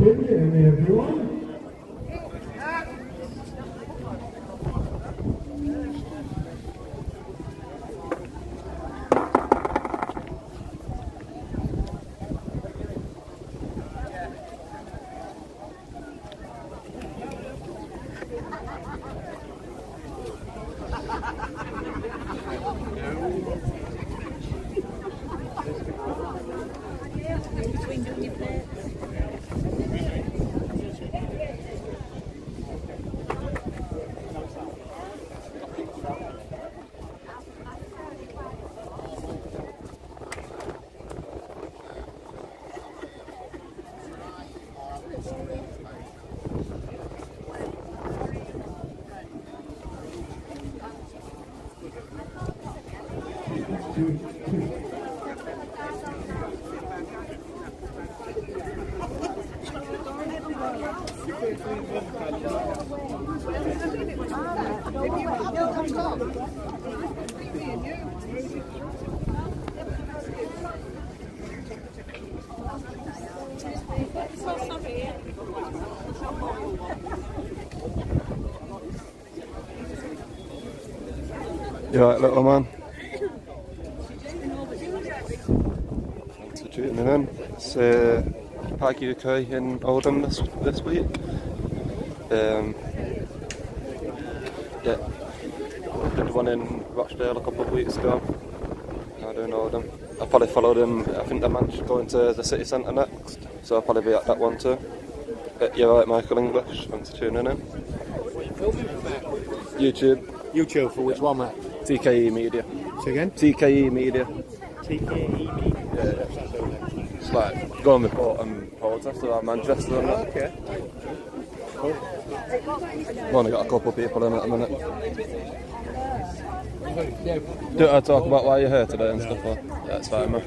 Good evening, everyone. You alright, little man? Thanks for tuning in. It's Park UK in Oldham this week. Yeah, did one in Rochdale a couple of weeks ago. I don't know them. I'll probably follow them. I think the man's going to the city centre next, so I'll probably be at that one too. You're right, Michael English. Thanks for tuning in. YouTube. YouTube for which one, mate? TKE Media. Say again? TKE Media. TKE Media. Yeah. It's like going report and protest around Manchester and that. Okay. Cool. I've only got a couple of people in at the minute. Do I talk about why you're here today and stuff? Or? Yeah, it's fine, man.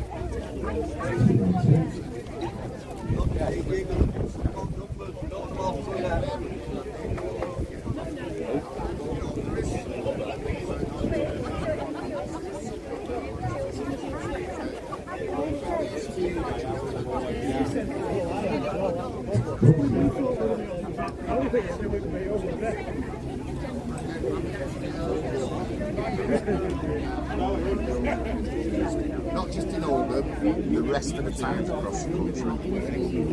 Not just in Oldham, the rest of the towns across the country.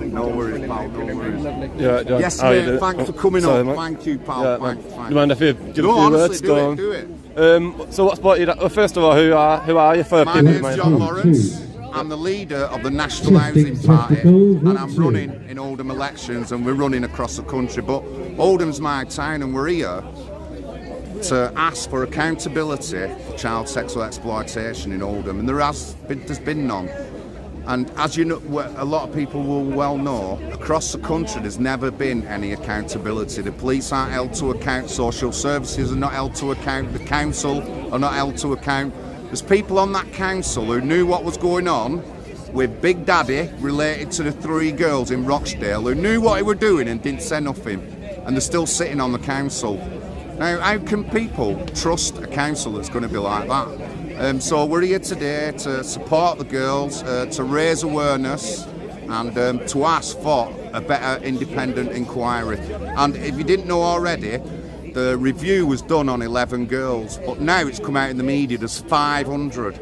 No worries, pal, no worries. Yeah, John. Yes, mate, thanks for coming Sorry, on. mate. Thank you, pal. Yeah, thanks. Do you mind if you give a few honestly, words? do it. So what's brought you? Well, first of all, who are you? For My people name's John Lawrence. I'm the leader of the National Housing Party, and I'm running in Oldham elections, and we're running across the country. But Oldham's my town, and we're here to ask for accountability for child sexual exploitation in Oldham, and there's been none. And as you know, a lot of people will well know, across the country there's never been any accountability. The police aren't held to account, social services are not held to account, the council are not held to account. There's people on that council who knew what was going on with Big Daddy related to the 3 girls in Rochdale, who knew what he were doing and didn't say nothing, and they're still sitting on the council. Now, how can people trust a council that's going to be like that? So we're here today to support the girls, to raise awareness, and to ask for a better independent inquiry. And if you didn't know already, the review was done on 11 girls, but now it's come out in the media there's 500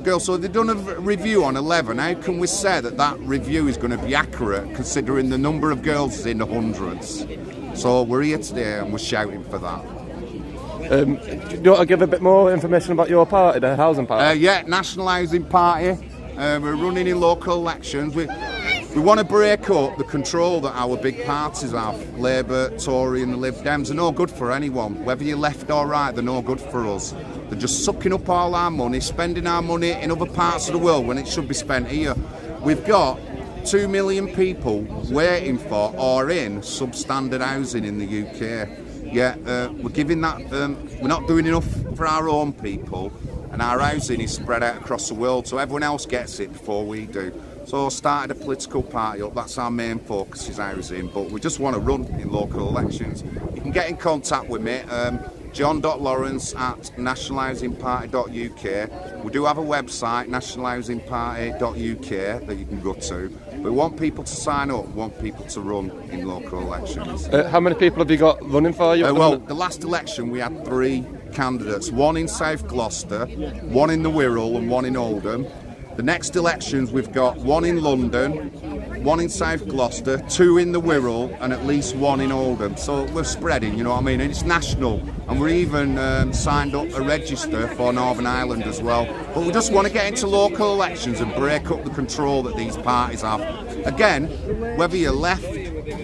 girls. So if they've done a review on 11, how can we say that that review is going to be accurate considering the number of girls is in the hundreds? So we're here today and we're shouting for that. Do you want to give a bit more information about your party, the Housing Party? Yeah, National Housing Party. We're running in local elections. We want to break up the control that our big parties have. Labour, Tory and the Lib Dems are no good for anyone. Whether you're left or right, they're no good for us. They're just sucking up all our money, spending our money in other parts of the world when it should be spent here. We've got 2 million people waiting for or in substandard housing in the UK. Yeah, we're giving that, we're not doing enough for our own people, and our housing is spread out across the world, so everyone else gets it before we do. So I started a political party up, that's our main focus is housing, but we just want to run in local elections. You can get in contact with me, john.lawrence@nationalhousingparty.uk. We do have a website, nationalhousingparty.uk, that you can go to. We want people to sign up, we want people to run in local elections. How many people have you got running for you? Well, the last election we had 3 candidates, one in South Gloucester, one in the Wirral and one in Oldham. The next elections we've got one in London, one in South Gloucester, 2 in the Wirral and at least 1 in Oldham. So we're spreading, you know what I mean? And it's national, and we're even signed up a register for Northern Ireland as well. But we just want to get into local elections and break up the control that these parties have. Again, whether you're left,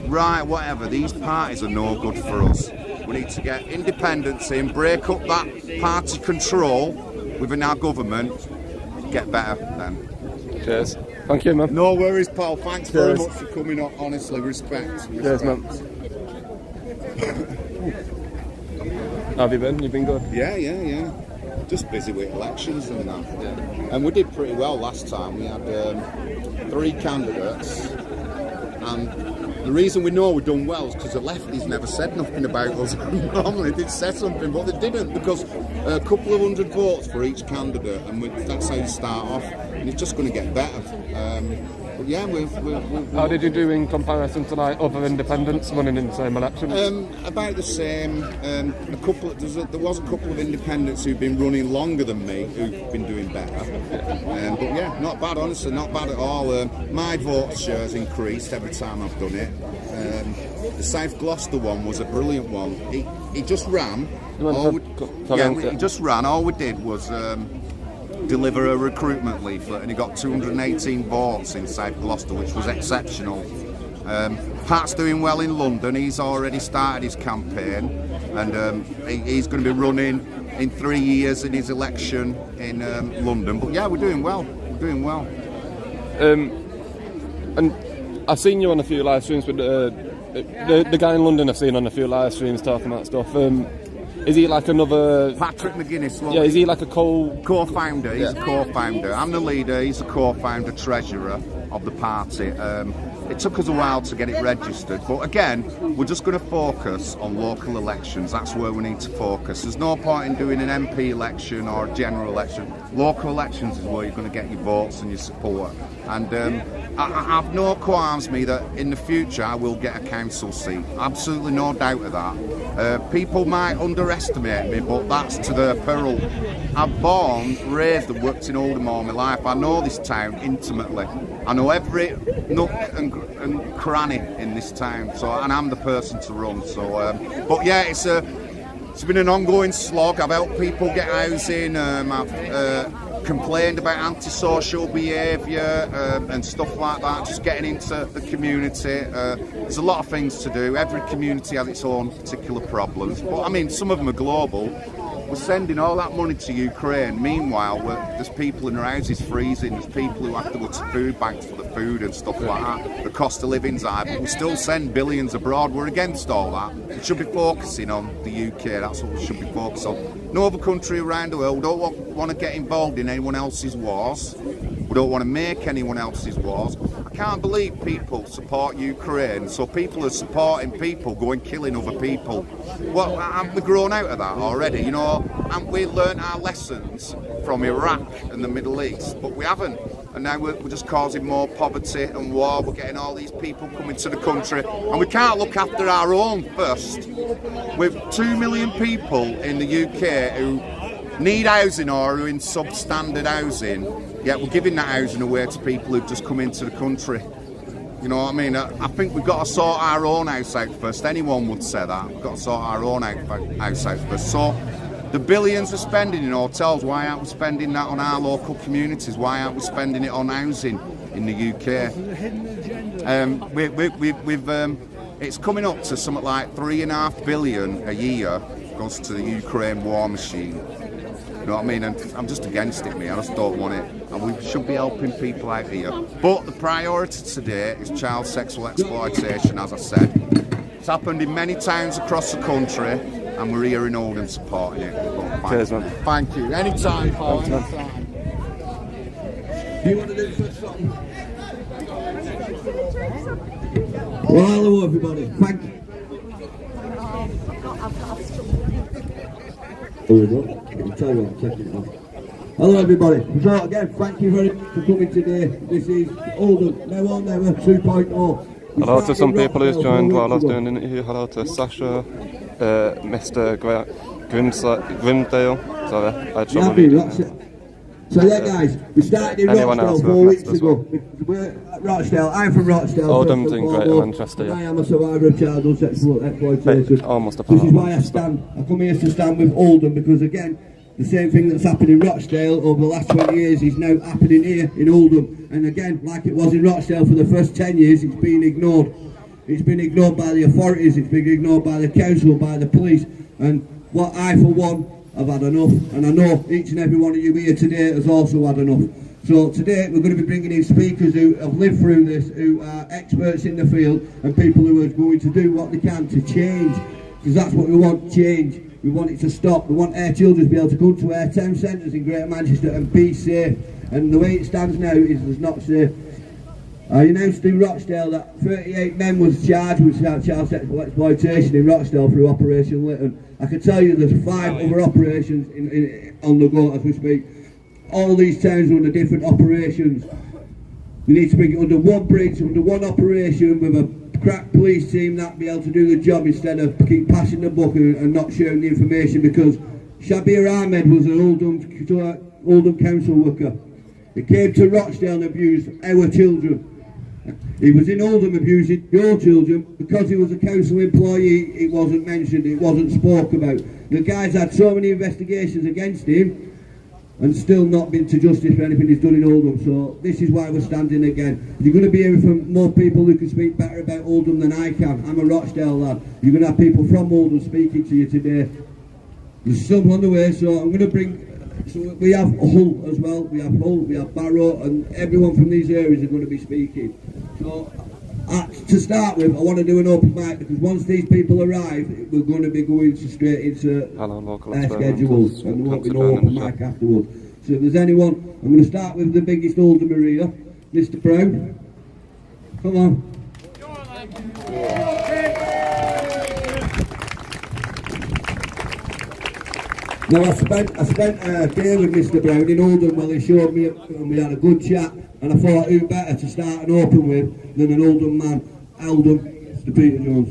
right, whatever, these parties are no good for us. We need to get independence in, break up that party control within our government, get better then. Cheers. Thank you, man. No worries, Paul. Thanks very much for coming up. Honestly, respect. Cheers, man. How have you been? You've been good? Yeah. Just busy with elections and that. Yeah. And we did pretty well last time. We had 3 candidates, and the reason we know we've done well is because the lefties never said nothing about us. Normally they'd say something, but they didn't, because a couple of 100 votes for each candidate, and that's how you start off, and it's just going to get better. But yeah, how did you do in comparison to like other independents running in the same elections? About the same. There was a couple of independents who've been running longer than me who've been doing better. But yeah, not bad, honestly, not bad at all. My vote share's increased every time I've done it. The South Gloucester one was a brilliant one. He just ran. He just ran. All we did was deliver a recruitment leaflet, and he got 218 votes in South Gloucester, which was exceptional. Pat's doing well in London. He's already started his campaign, and he's going to be running in 3 years in his election in London. But yeah, we're doing well. And I've seen you on a few live streams with the guy in London. I've seen on a few live streams talking about stuff. Is he like another... Patrick McGuinness. Yeah, is he like a co-founder? He's a co-founder. I'm the leader, he's a co-founder, treasurer of the party. It took us a while to get it registered, but again, we're just going to focus on local elections. That's where we need to focus. There's no point in doing an MP election or a general election. Local elections is where you're going to get your votes and your support. And I have no qualms me that in the future I will get a council seat. Absolutely no doubt of that. People might underestimate me, but that's to their peril. I'm born, raised and worked in Oldham all my life. I know this town intimately. I know every nook and cranny in this town, and I'm the person to run. But yeah, it's been an ongoing slog. I've helped people get housing. I've complained about antisocial behaviour and stuff like that, just getting into the community. There's a lot of things to do. Every community has its own particular problems, but I mean, some of them are global. We're sending all that money to Ukraine. Meanwhile, there's people in their houses freezing. There's people who have to go to food banks for the food and stuff like that. The cost of living's high, but we still send billions abroad. We're against all that. We should be focusing on the UK. That's what we should be focused on. No other country around the world. We don't want to get involved in anyone else's wars. We don't want to make anyone else's wars. I can't believe people support Ukraine, so people are supporting people going killing other people. Well, haven't we grown out of that already? You know, haven't we learnt our lessons from Iraq and the Middle East? But we haven't. And now we're just causing more poverty and war. We're getting all these people coming to the country, and we can't look after our own first. With 2 million people in the UK who need housing or are in substandard housing, yet we're giving that housing away to people who've just come into the country. You know what I mean? I think we've got to sort our own house out first. Anyone would say that. We've got to sort our own house out first. So the billions we're spending in hotels, why aren't we spending that on our local communities? Why aren't we spending it on housing in the UK? It's coming up to something like $3.5 billion a year goes to the Ukraine war machine. You know what I mean? And I'm just against it, mate. I just don't want it. And we should be helping people out here. But the priority today is child sexual exploitation, as I said. It's happened in many towns across the country, and we're here in Oldham supporting it. Cheers, man. Thank you. Anytime, Paul. Anytime. Do you want to do something? Well, hello everybody. Thank you. There we go. I'll tell you what, I'm taking it off. Hello everybody. So again, thank you very much for coming today. This is Oldham, now or never 2.0. Hello to some people who's joined while I was doing an interview. Hello to Sasha, Mr. Grimdale. Sorry, I had trouble reading. So yeah guys, we started in Rochdale 4 weeks ago. We're at Rochdale, I'm from Rochdale. Oldham's in Greater Manchester, I yeah. am a survivor of childhood sexual exploitation. Almost a This is why parliament. I come here to stand with Oldham, because again, the same thing that's happened in Rochdale over the last 20 years is now happening here in Oldham. And again, like it was in Rochdale for the first 10 years, it's been ignored. It's been ignored by the authorities, it's been ignored by the council, by the police. And what I, for one, I've had enough, and I know each and every one of you here today has also had enough. So today we're going to be bringing in speakers who have lived through this, who are experts in the field, and people who are going to do what they can to change, because that's what we want, change. We want it to stop. We want our children to be able to come to our town centres in Greater Manchester and be safe. And the way it stands now is there's not safe. I announced in Rochdale that 38 men was charged with child sexual exploitation in Rochdale through Operation Lytton. I can tell you there's 5 other operations on the go as we speak. All these towns are under different operations. We need to bring it under one bridge, under one operation, with a crack police team that be able to do the job instead of keep passing the buck and not sharing the information, because Shabir Ahmed was an Oldham council worker. He came to Rochdale and abused our children. He was in Oldham abusing your children. Because he was a council employee, it wasn't mentioned, it wasn't spoke about. The guy's had so many investigations against him and still not been to justice for anything he's done in Oldham. So this is why we're standing again. You're going to be hearing from more people who can speak better about Oldham than I can. I'm a Rochdale lad. You're going to have people from Oldham speaking to you today. There's some on the way, so I'm going to bring... So we have Hull as well, we have Hull, we have Barrow, and everyone from these areas are going to be speaking. So to start with, I want to do an open mic, because once these people arrive, we're going to be going straight into our schedules, and there won't be no open mic afterwards. So if there's anyone, I'm going to start with the biggest Oldham area, Mr. Brown. Come on. Now I spent a day with Mr. Brown in Oldham. Well, he showed me and we had a good chat, and I thought who better to start an open with than an Oldham man, Oldham, Mr. Peter Jones.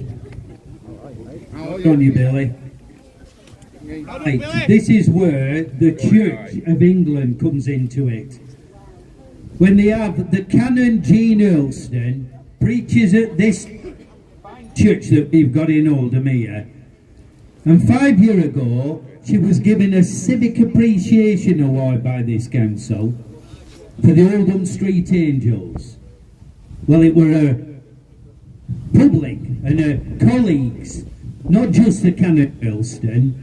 Good on you, Billy. Right, this is where the Church of England comes into it. When they have the Canon Jean Earlston preaches at this church that we've got in Oldham here, and 5 years ago she was given a Civic Appreciation Award by this council for the Oldham Street Angels. Well, it were her public and her colleagues, not just the Canon Earlston,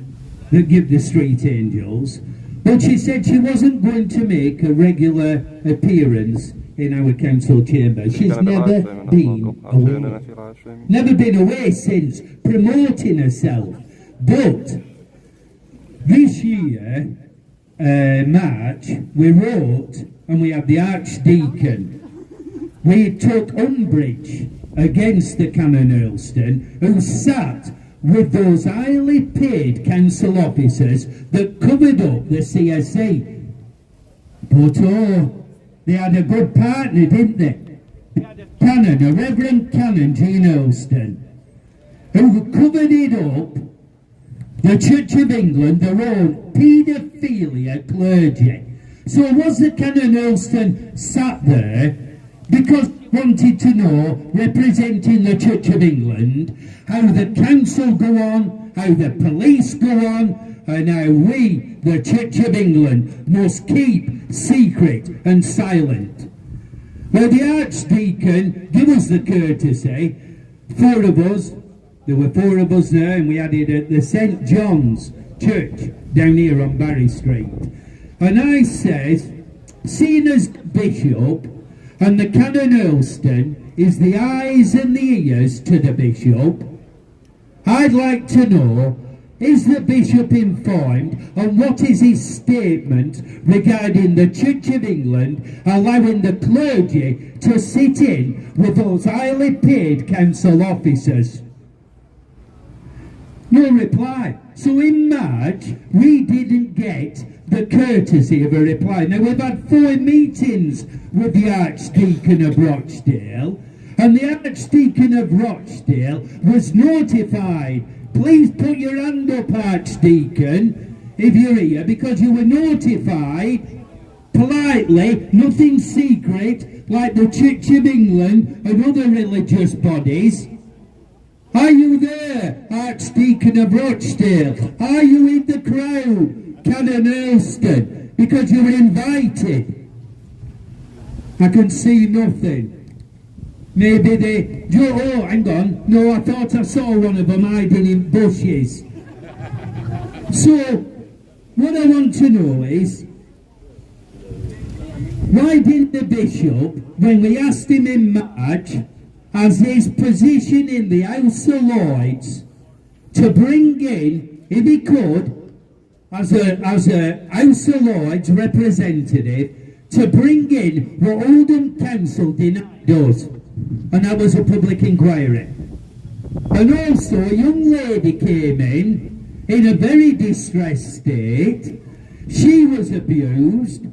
that give the Street Angels, but she said she wasn't going to make a regular appearance in our council chamber. She's never been away. Never been away since, promoting herself. But this year, March, we wrote, and we had the Archdeacon. We took umbrage against the Canon Earlston, who sat with those highly paid council officers that covered up the CSE. But oh, they had a good partner, didn't they? They had a canon, a Reverend Canon Jean Earlston, who covered it up. The Church of England, their own paedophilia clergy. So was the Canon Earlston sat there because he wanted to know, representing the Church of England, how the council go on, how the police go on, and how we, the Church of England, must keep secret and silent. Well, the Archdeacon gave us the courtesy, 4 of us. There were 4 of us there, and we had it at the St. John's Church down here on Barry Street. And I says, seeing as Bishop and the Canon Earlston is the eyes and the ears to the Bishop, I'd like to know, is the Bishop informed, and what is his statement regarding the Church of England allowing the clergy to sit in with those highly paid council officers? No reply. So in March, we didn't get the courtesy of a reply. Now, we've had 4 meetings with the Archdeacon of Rochdale, and the Archdeacon of Rochdale was notified. Please put your hand up, Archdeacon, if you're here, because you were notified politely, nothing secret, like the Church of England and other religious bodies. Are you there, Archdeacon of Rochdale? Are you in the crowd, Canon Earlston? Because you were invited. I can see nothing. Maybe they... Oh, hang on. No, I thought I saw one of them hiding in bushes. So, what I want to know is, why didn't the bishop, when we asked him in March, as his position in the House of Lords, to bring in, if he could, as a House of Lords representative, to bring in what Oldham Council denied us, and that was a public inquiry. And also a young lady came in a very distressed state. She was abused.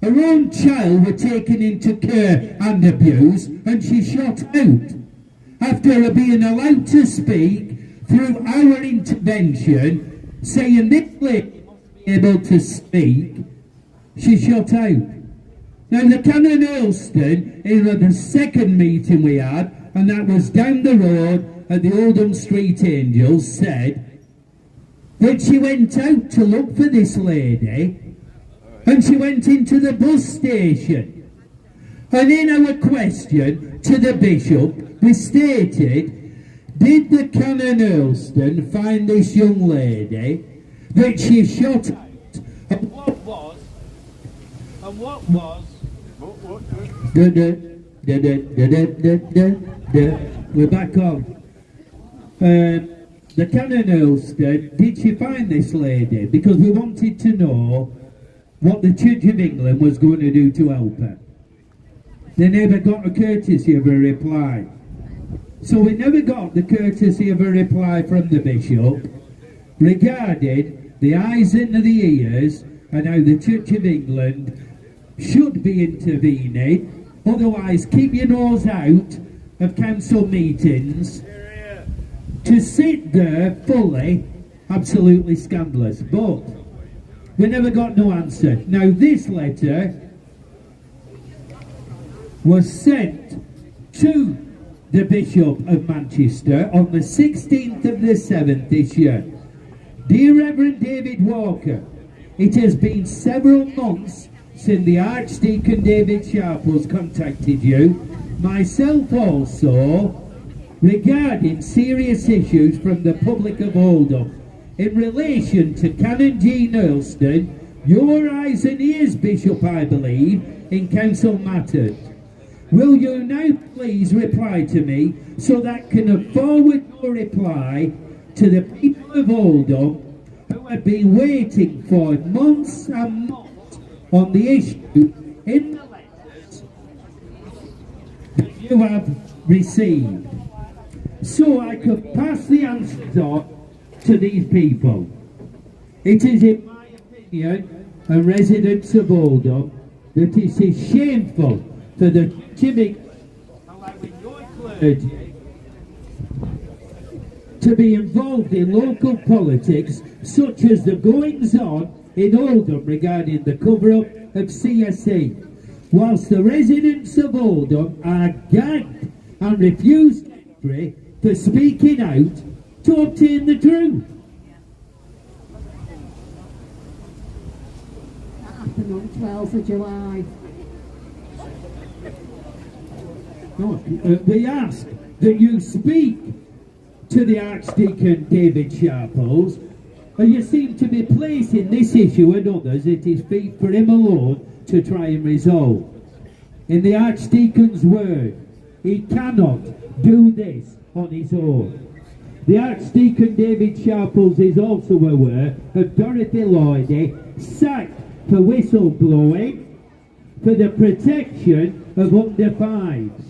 Her own child were taken into care and abused, and she shot out. After being allowed to speak through our intervention, saying this lady must be able to speak, she shot out. Now, the Canon Earlston, in the second meeting we had, and that was down the road at the Oldham Street Angels, said that she went out to look for this lady, and she went into the bus station. And in our question to the bishop, we stated, did the Canon Earlston find this young lady that she shot out? And what was we're back on. The Canon Earlston, did she find this lady? Because we wanted to know what the Church of England was going to do to help her. They never got a courtesy of a reply. So we never got the courtesy of a reply from the bishop regarding the eyes and the ears and how the Church of England should be intervening. Otherwise, keep your nose out of council meetings. To sit there fully, absolutely scandalous. But we never got no answer. Now, this letter was sent to the Bishop of Manchester on the 16th of the 7th this year. Dear Reverend David Walker, it has been several months since the Archdeacon David Sharples contacted you, myself also, regarding serious issues from the public of Oldham in relation to Canon Jean Earlston, your eyes and ears, Bishop, I believe, in council matters. Will you now please reply to me so that I can forward your reply to the people of Oldham who have been waiting for months and months on the issue in the letters that you have received, so I could pass the answers on to these people. It is, in my opinion, and residents of Oldham, that it is shameful for the civic allowing your clergy to be involved in local politics, such as the goings-on in Oldham regarding the cover-up of CSE, whilst the residents of Oldham are gagged and refused entry for speaking out to obtain the truth. That happened on 12th of July. No, we ask that you speak to the Archdeacon David Sharples, and you seem to be placing this issue and others at his feet for him alone to try and resolve. In the Archdeacon's word, he cannot do this on his own. The Archdeacon David Sharples is also aware of Dorothy Lloydie sacked for whistleblowing for the protection of under fives.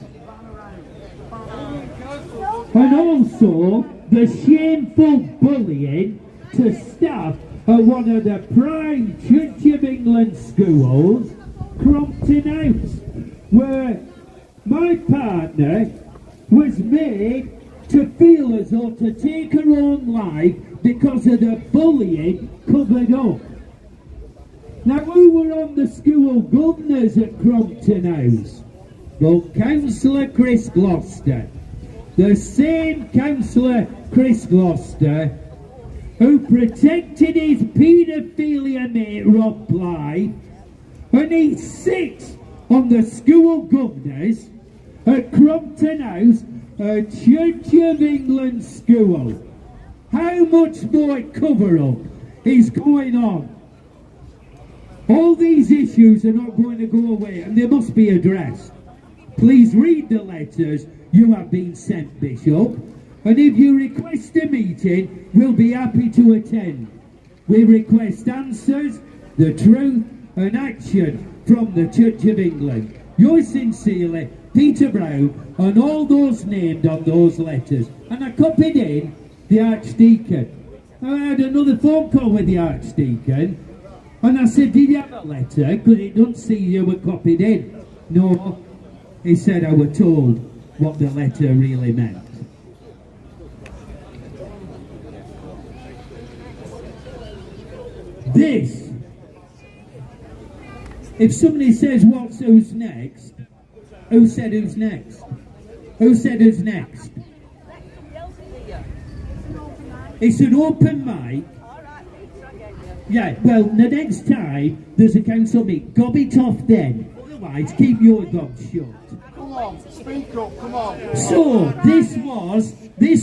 And also the shameful bullying to staff at one of the prime Church of England schools, Crompton House, where my partner was made to feel as though to take her own life because of the bullying covered up. Now, who were on the school governors at Crompton House? Well, Councillor Chris Gloucester. The same Councillor Chris Gloucester who protected his paedophilia mate Rob Blythe, and he sits on the school governors at Crompton House, a Church of England school. How much more cover-up is going on? All these issues are not going to go away, and they must be addressed. Please read the letters you have been sent, Bishop, and if you request a meeting, we'll be happy to attend. We request answers, the truth and action from the Church of England. Yours sincerely, Peter Brown, and all those named on those letters. And I copied in the Archdeacon. I had another phone call with the Archdeacon, and I said, did you have a letter? Because it don't see you were copied in. No, he said I were told what the letter really meant. This, if somebody says who's next, who said who's next? Who said who's next? It's an open mic. Yeah, well, the next time there's a council meeting, gob it off then. Otherwise, keep your gob shut. Come on, speak up, come on. So, this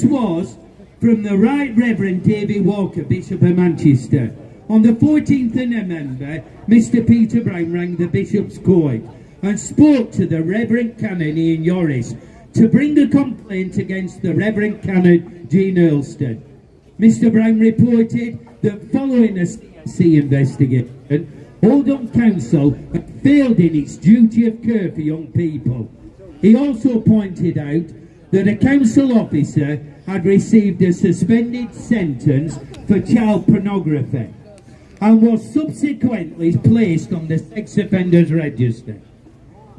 was from the Right Reverend David Walker, Bishop of Manchester. On the 14th of November, Mr. Peter Brown rang the Bishop's Court and spoke to the Reverend Canon Ian Yorris to bring a complaint against the Reverend Canon Jean Earlston. Mr. Brown reported that following a CMC investigation, Oldham Council had failed in its duty of care for young people. He also pointed out that a council officer had received a suspended sentence for child pornography and was subsequently placed on the sex offenders register.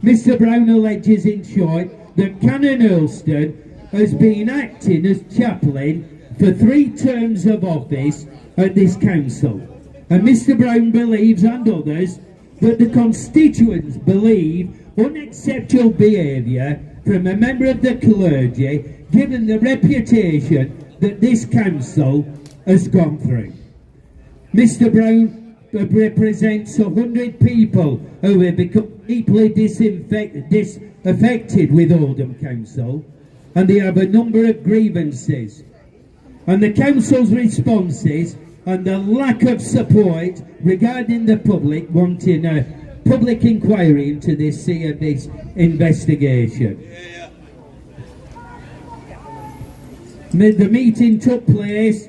Mr. Brown alleges in short that Canon Earlston has been acting as chaplain for 3 terms of office at this council, and Mr. Brown believes, and others, that the constituents believe unacceptable behaviour from a member of the clergy, given the reputation that this council has gone through. Mr. Brown represents 100 people who have become deeply disaffected with Oldham Council, and they have a number of grievances. And the council's responses and the lack of support regarding the public wanting a public inquiry into this investigation. The meeting took place.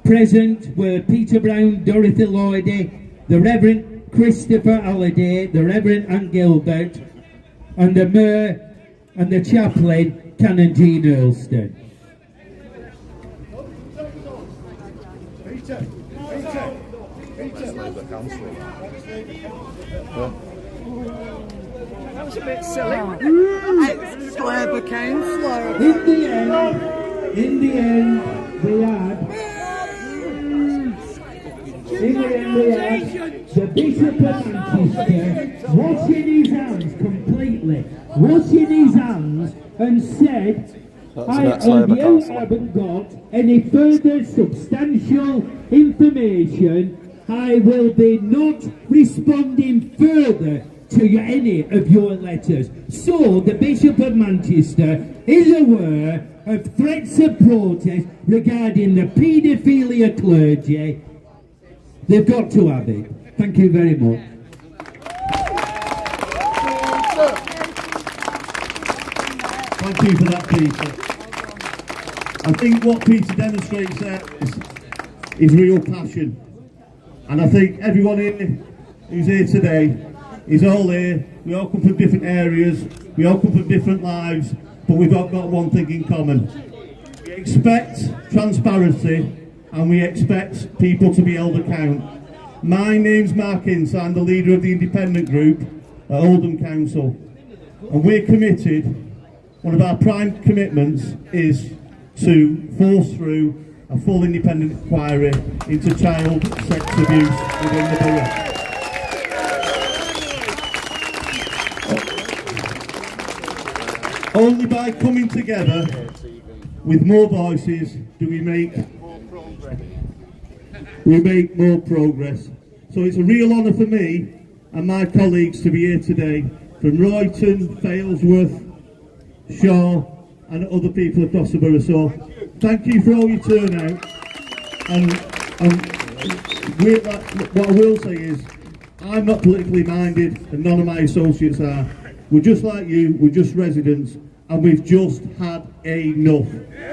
Present were Peter Brown, Dorothy Lloydie, the Reverend Christopher Halliday, the Reverend Anne Gilbert, and the Mayor and the Chaplain, Canon Jean Earlston. That was a bit silly. Ex-Labour councillor. In the end, we had the Bishop of Manchester washing his hands completely, washing his hands, and said, you haven't got any further substantial information, I will be not responding further to any of your letters. So the Bishop of Manchester is aware of threats of protest regarding the paedophilia clergy. They've got to have it. Thank you very much. Thank you for that, Peter. I think what Peter demonstrates there is real passion. And I think everyone here who's here today is all here. We all come from different areas, we all come from different lives, but we've all got one thing in common. We expect transparency and we expect people to be held account. My name's Mark Ince, I'm the leader of the independent group at Oldham Council, and we're committed. One of our prime commitments is to force through a full independent inquiry into child sex abuse within the borough. Only by coming together with more voices do we make more progress. So it's a real honour for me and my colleagues to be here today from Royton, Failsworth, Shaw and other people across the borough. So thank you for all your turnout, and what I will say is I'm not politically minded and none of my associates are. We're just like you, we're just residents, and we've just had enough.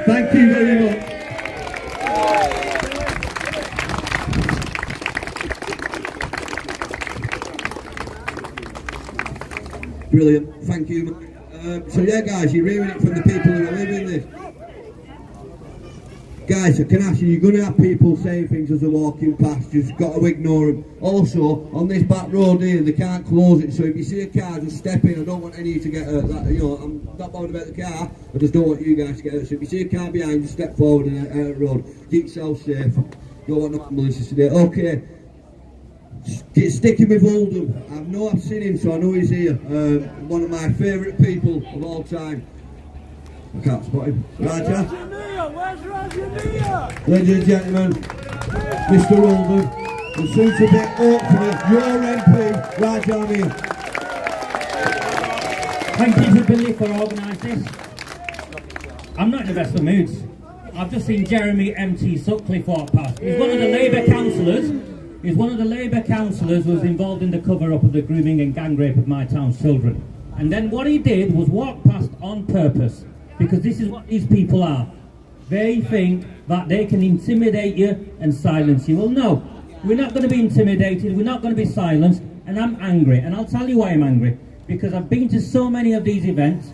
Thank you very much. Brilliant, thank you. So yeah guys, you're hearing it from the people who are living this. Guys, I can ask you, you're going to have people saying things as they're walking past, just got to ignore them. Also, on this back road here, they can't close it, so if you see a car, just step in. I don't want any of you to get hurt. You know, I'm not bothered about the car, I just don't want you guys to get hurt. So if you see a car behind, just step forward and out the road. Keep yourself safe. Don't want no ambulances today. Okay. Sticking with Oldham. I've seen him, so I know he's here. One of my favourite people of all time. I can't spot him. Raja. Ladies and gentlemen, Mr. Oldham, and soon to be hopefully your MP, Raja Amir. Thank you to Billy for organising this. I'm not in the best of moods. I've just seen Jeremy M.T. Sutcliffe walk past. He's one of the Labour councillors. He's one of the Labour councillors who was involved in the cover-up of the grooming and gang rape of my town's children. And then what he did was walk past on purpose, because this is what these people are. They think that they can intimidate you and silence you. Well, no, we're not going to be intimidated, we're not going to be silenced, and I'm angry. And I'll tell you why I'm angry. Because I've been to so many of these events,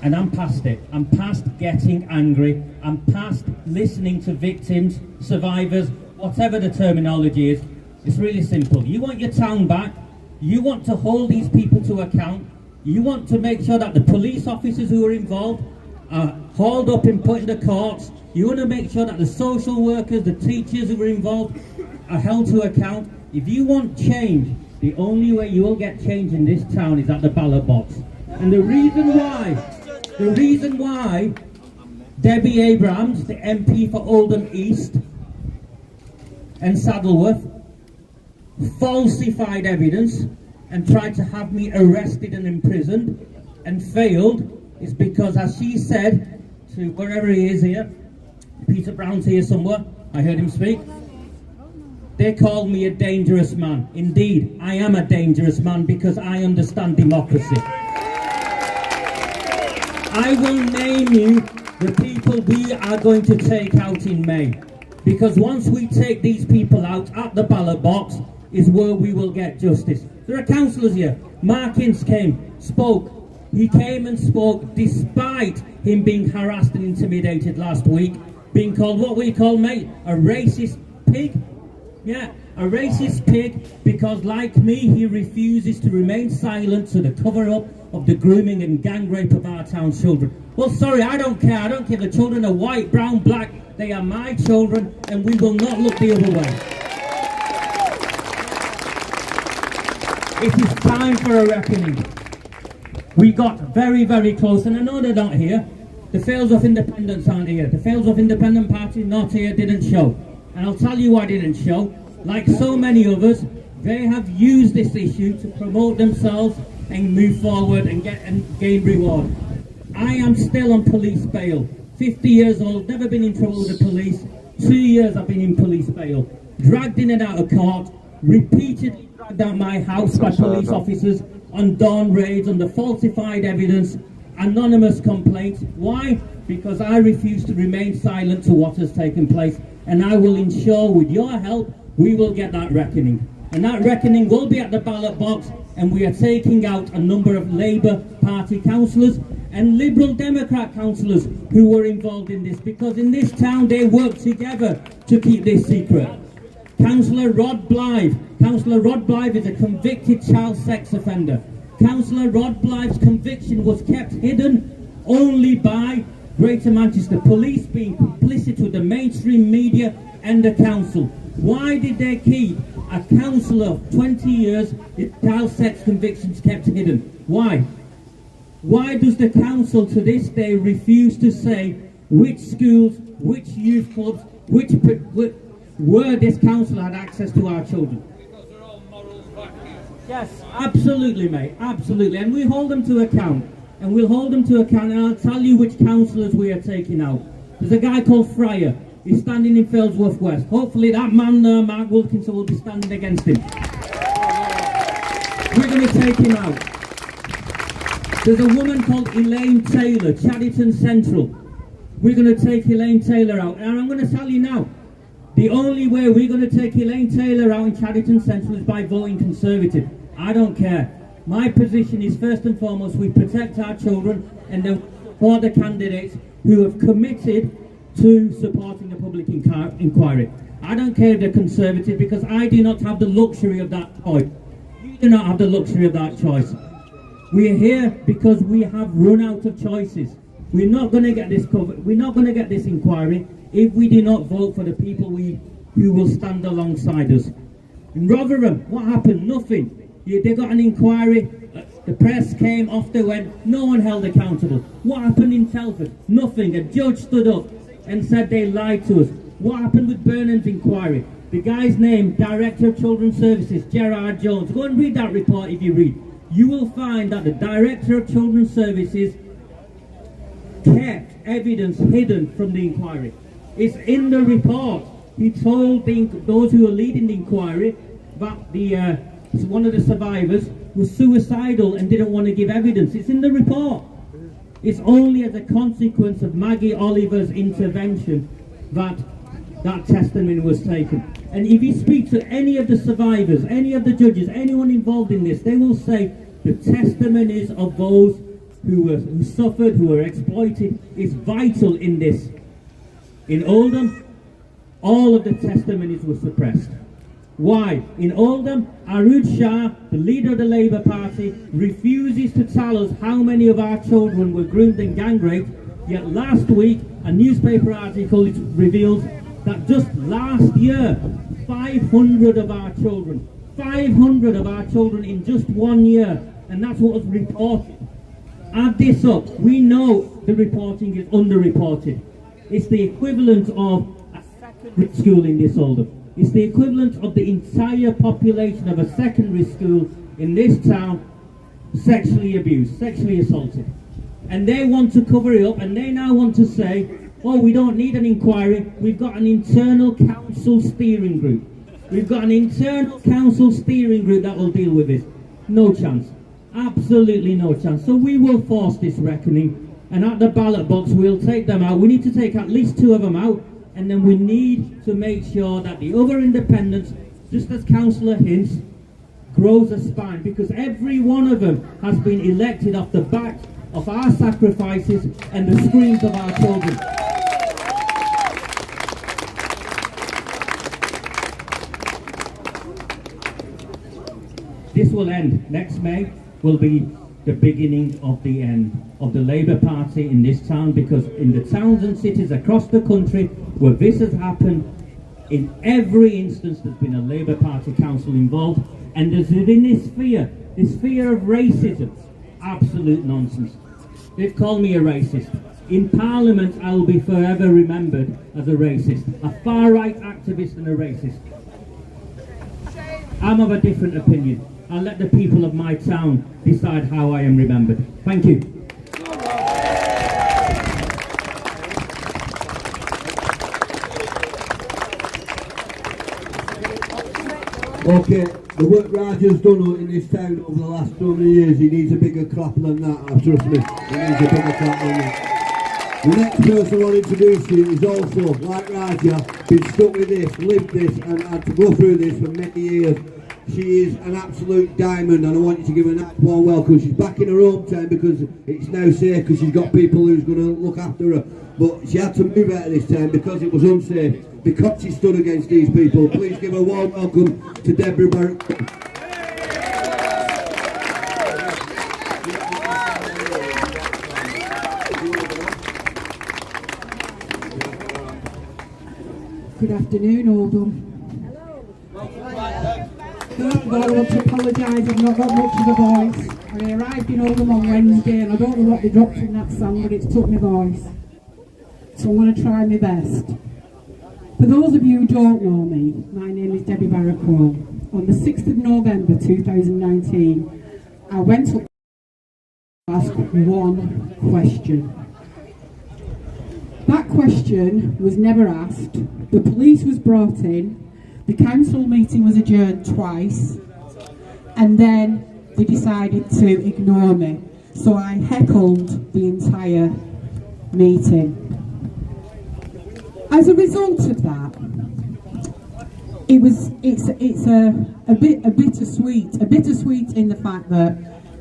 and I'm past it. I'm past getting angry. I'm past listening to victims, survivors, whatever the terminology is. It's really simple. You want your town back. You want to hold these people to account. You want to make sure that the police officers who are involved are hauled up and put in the courts. You want to make sure that the social workers, the teachers who are involved are held to account. If you want change, the only way you will get change in this town is at the ballot box. And the reason why Debbie Abrams, the MP for Oldham East and Saddleworth, falsified evidence and tried to have me arrested and imprisoned and failed is because, as she said to wherever he is here, Peter Brown's here somewhere, I heard him speak, they called me a dangerous man. Indeed, I am a dangerous man because I understand democracy. I will name you the people we are going to take out in May, because once we take these people out at the ballot box is where we will get justice. There are councillors here. Mark Ince spoke. He came and spoke despite him being harassed and intimidated last week, being called, what we call, mate, a racist pig. Yeah, a racist pig, because like me, he refuses to remain silent to the cover-up of the grooming and gang rape of our town's children. Well, sorry, I don't care. I don't care if the children are white, brown, black. They are my children, and we will not look the other way. It is time for a reckoning. We got very, very close, and I know they're not here. The Failsworth Independents aren't here. The Failsworth Independent Party, not here, didn't show. And I'll tell you why they didn't show. Like so many others, they have used this issue to promote themselves and move forward and gain reward. I am still on police bail. 50 years old, never been in trouble with the police. 2 years I've been in police bail. Dragged in and out of court, repeatedly dragged out my house by police officers on dawn raids under falsified evidence, anonymous complaints. Why? Because I refuse to remain silent to what has taken place, and I will ensure, with your help, we will get that reckoning. And that reckoning will be at the ballot box, and we are taking out a number of Labour Party councillors and Liberal Democrat councillors who were involved in this, because in this town they worked together to keep this secret. Councillor Rod Blythe is a convicted child sex offender. Councillor Rod Blythe's conviction was kept hidden only by Greater Manchester Police being complicit with the mainstream media and the council. Why did they keep a councillor of 20 years with child sex convictions kept hidden? Why? Why does the council to this day refuse to say which schools, which youth clubs, where this council had access to our children? Yes, absolutely, mate, absolutely. And we hold them to account. And we'll hold them to account, and I'll tell you which councillors we are taking out. There's a guy called Fryer. He's standing in Failsworth West. Hopefully that man there, Mark Wilkinson, will be standing against him. We're going to take him out. There's a woman called Elaine Taylor, Chadderton Central. We're going to take Elaine Taylor out. And I'm going to tell you now, the only way we're going to take Elaine Taylor out in Chadderton Central is by voting Conservative. I don't care. My position is first and foremost we protect our children and then support the candidates who have committed to supporting the public inquiry. I don't care if they're Conservative because I do not have the luxury of that choice. You do not have the luxury of that choice. We are here because we have run out of choices. We're not going to get this covered. We're not going to get this inquiry if we do not vote for the people who will stand alongside us. In Rotherham, what happened? Nothing. They got an inquiry, the press came, off they went, no one held accountable. What happened in Telford? Nothing. A judge stood up and said they lied to us. What happened with Burnham's inquiry? The guy's name, Director of Children's Services, Gerard Jones. Go and read that report if you read. You will find that the Director of Children's Services kept evidence hidden from the inquiry. It's in the report. He told those who were leading the inquiry that one of the survivors was suicidal and didn't want to give evidence. It's in the report. It's only as a consequence of Maggie Oliver's intervention that that testimony was taken. And if you speak to any of the survivors, any of the judges, anyone involved in this, they will say the testimonies of those who suffered, who were exploited, is vital in this. In Oldham, all of the testimonies were suppressed. Why? In Oldham, Arud Shah, the leader of the Labour Party, refuses to tell us how many of our children were groomed and gang raped, yet last week a newspaper article reveals that just last year 500 of our children in just 1 year, and that's what was reported. Add this up, we know the reporting is underreported. It's the equivalent of a secondary school in this Oldham. It's the equivalent of the entire population of a secondary school in this town sexually abused, sexually assaulted. And they want to cover it up, and they now want to say, oh, we don't need an inquiry, we've got an internal council steering group. We've got an internal council steering group that will deal with this. No chance. Absolutely no chance. So we will force this reckoning, and at the ballot box we'll take them out. We need to take at least 2 of them out. And then we need to make sure that the other independents, just as Councillor hints, grows a spine, because every one of them has been elected off the back of our sacrifices and the screams of our children. This will end. Next May will be the beginning of the end of the Labour Party in this town, because in the towns and cities across the country where this has happened, in every instance there's been a Labour Party council involved, and there's within this fear of racism, absolute nonsense. They've called me a racist. In Parliament I will be forever remembered as a racist, a far-right activist and a racist. I'm of a different opinion. I'll let the people of my town decide how I am remembered. Thank you. Okay, the work Raja's done in this town over the last so many years, he needs a bigger clap than that, trust me. He needs a bigger clap than that. The next person I want to introduce you is also, like Raja, been stuck with this, lived this, and had to go through this for many years. She is an absolute diamond, and I want you to give her a warm welcome. She's back in her hometown because it's now safe, because she's got people who's going to look after her. But she had to move out of this town because it was unsafe, because she stood against these people. Please give a warm welcome to Deborah Barrett. Good afternoon, Oldham. First of all, I want to apologise, I've not got much of a voice. I arrived in Oldham on Wednesday and I don't know what they dropped in that song, but it's took my voice. So I'm going to try my best. For those of you who don't know me, my name is Debbie Barrett-Crowe. On the 6th of November 2019, I went up to ask one question. That question was never asked. The police was brought in, the council meeting was adjourned twice, and then they decided to ignore me. So I heckled the entire meeting. As a result of that, it's a bittersweet in the fact that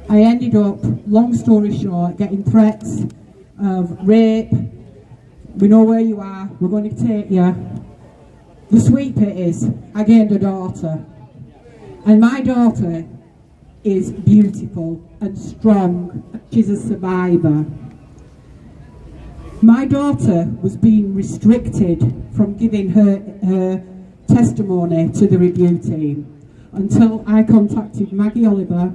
I ended up, long story short, getting threats of rape. We know where you are, we're going to take you. The sweet bit is, I gained a daughter. And my daughter is beautiful and strong. She's a survivor. My daughter was being restricted from giving her testimony to the review team until I contacted Maggie Oliver,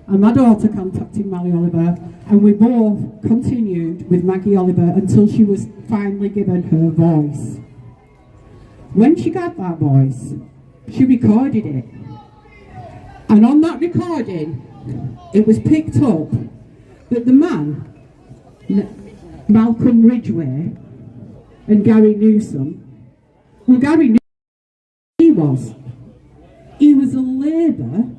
and my daughter contacted Maggie Oliver, and we both continued with Maggie Oliver until she was finally given her voice. When she got that voice, she recorded it. And on that recording, it was picked up that the man, Malcolm Ridgway, and Gary Newsom, well, Gary Newsom, he was a Labour,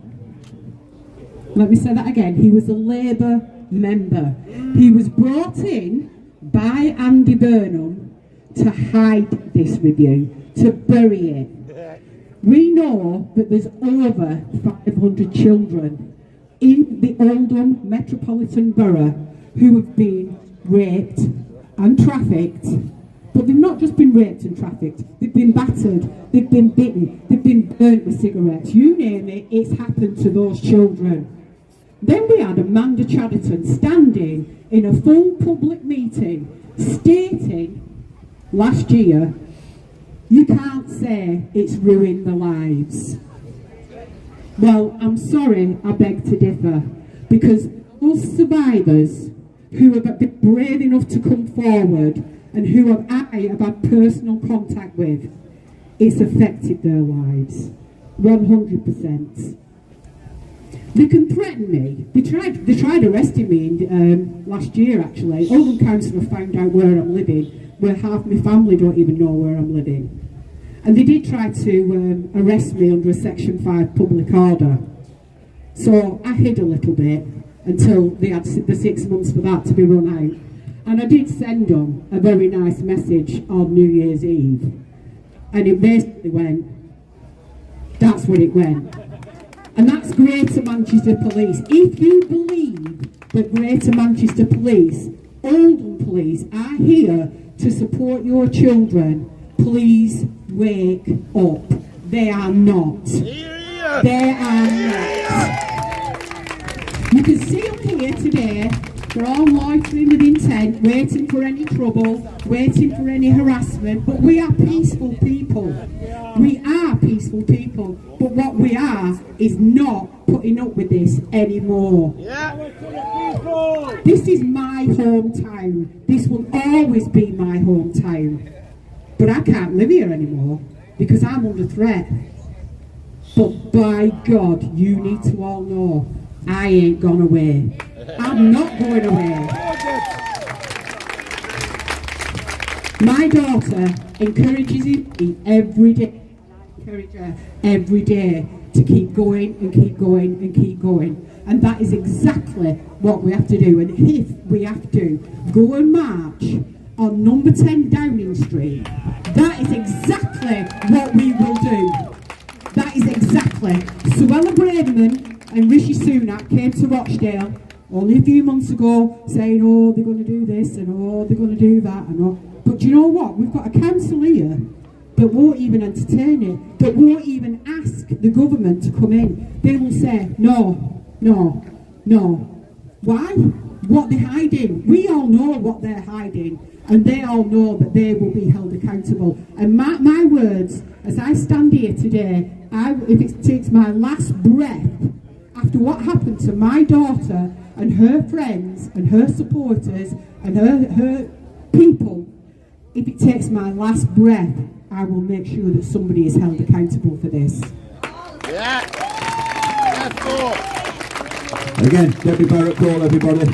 let me say that again, he was a Labour member. He was brought in by Andy Burnham to hide this review, to bury it. We know that there's over 500 children in the Oldham Metropolitan Borough who have been raped and trafficked, but they've not just been raped and trafficked, they've been battered, they've been bitten, they've been burnt with cigarettes, you name it, it's happened to those children. Then we had Amanda Chatterton standing in a full public meeting stating last year, you can't say it's ruined their lives. Well, I'm sorry, I beg to differ, because those survivors who have been brave enough to come forward and who I have had personal contact with, it's affected their lives, 100%. They can threaten me. They tried arresting me last year, actually. Oldham Council have found out where I'm living, where half my family don't even know where I'm living. And they did try to arrest me under a Section 5 public order. So I hid a little bit until they had the 6 months for that to be run out. And I did send them a very nice message on New Year's Eve. And it basically went, that's what it went. And that's Greater Manchester Police. If you believe that Greater Manchester Police, Oldham Police, are here to support your children, please wake up. They are not. They are not. You can see them here today. They're all loitering with intent, waiting for any trouble, waiting for any harassment. But we are peaceful people. We are peaceful people. But what we are is not putting up with this anymore. This is my hometown. This will always be my hometown. But I can't live here anymore because I'm under threat. But by God, you need to all know, I ain't gone away. I'm not going away. My daughter encourages me every day. Encourage her every day to keep going and keep going and keep going. And that is exactly what we have to do. And if we have to go and march on number 10 Downing Street, that is exactly what we will do. That is exactly Exactly. Suella Braverman and Rishi Sunak came to Rochdale only a few months ago saying, oh, they're going to do this and oh, they're going to do that and oh. But do you know what? We've got a council here that won't even entertain it, that won't even ask the government to come in. They will say, no, no, no. Why? What they're hiding. We all know what they're hiding, and they all know that they will be held accountable. And my words, as I stand here today, if it takes my last breath, after what happened to my daughter and her friends and her supporters and her people, if it takes my last breath, I will make sure that somebody is held accountable for this. Yeah. Again, Debbie Barrett Cole, everybody.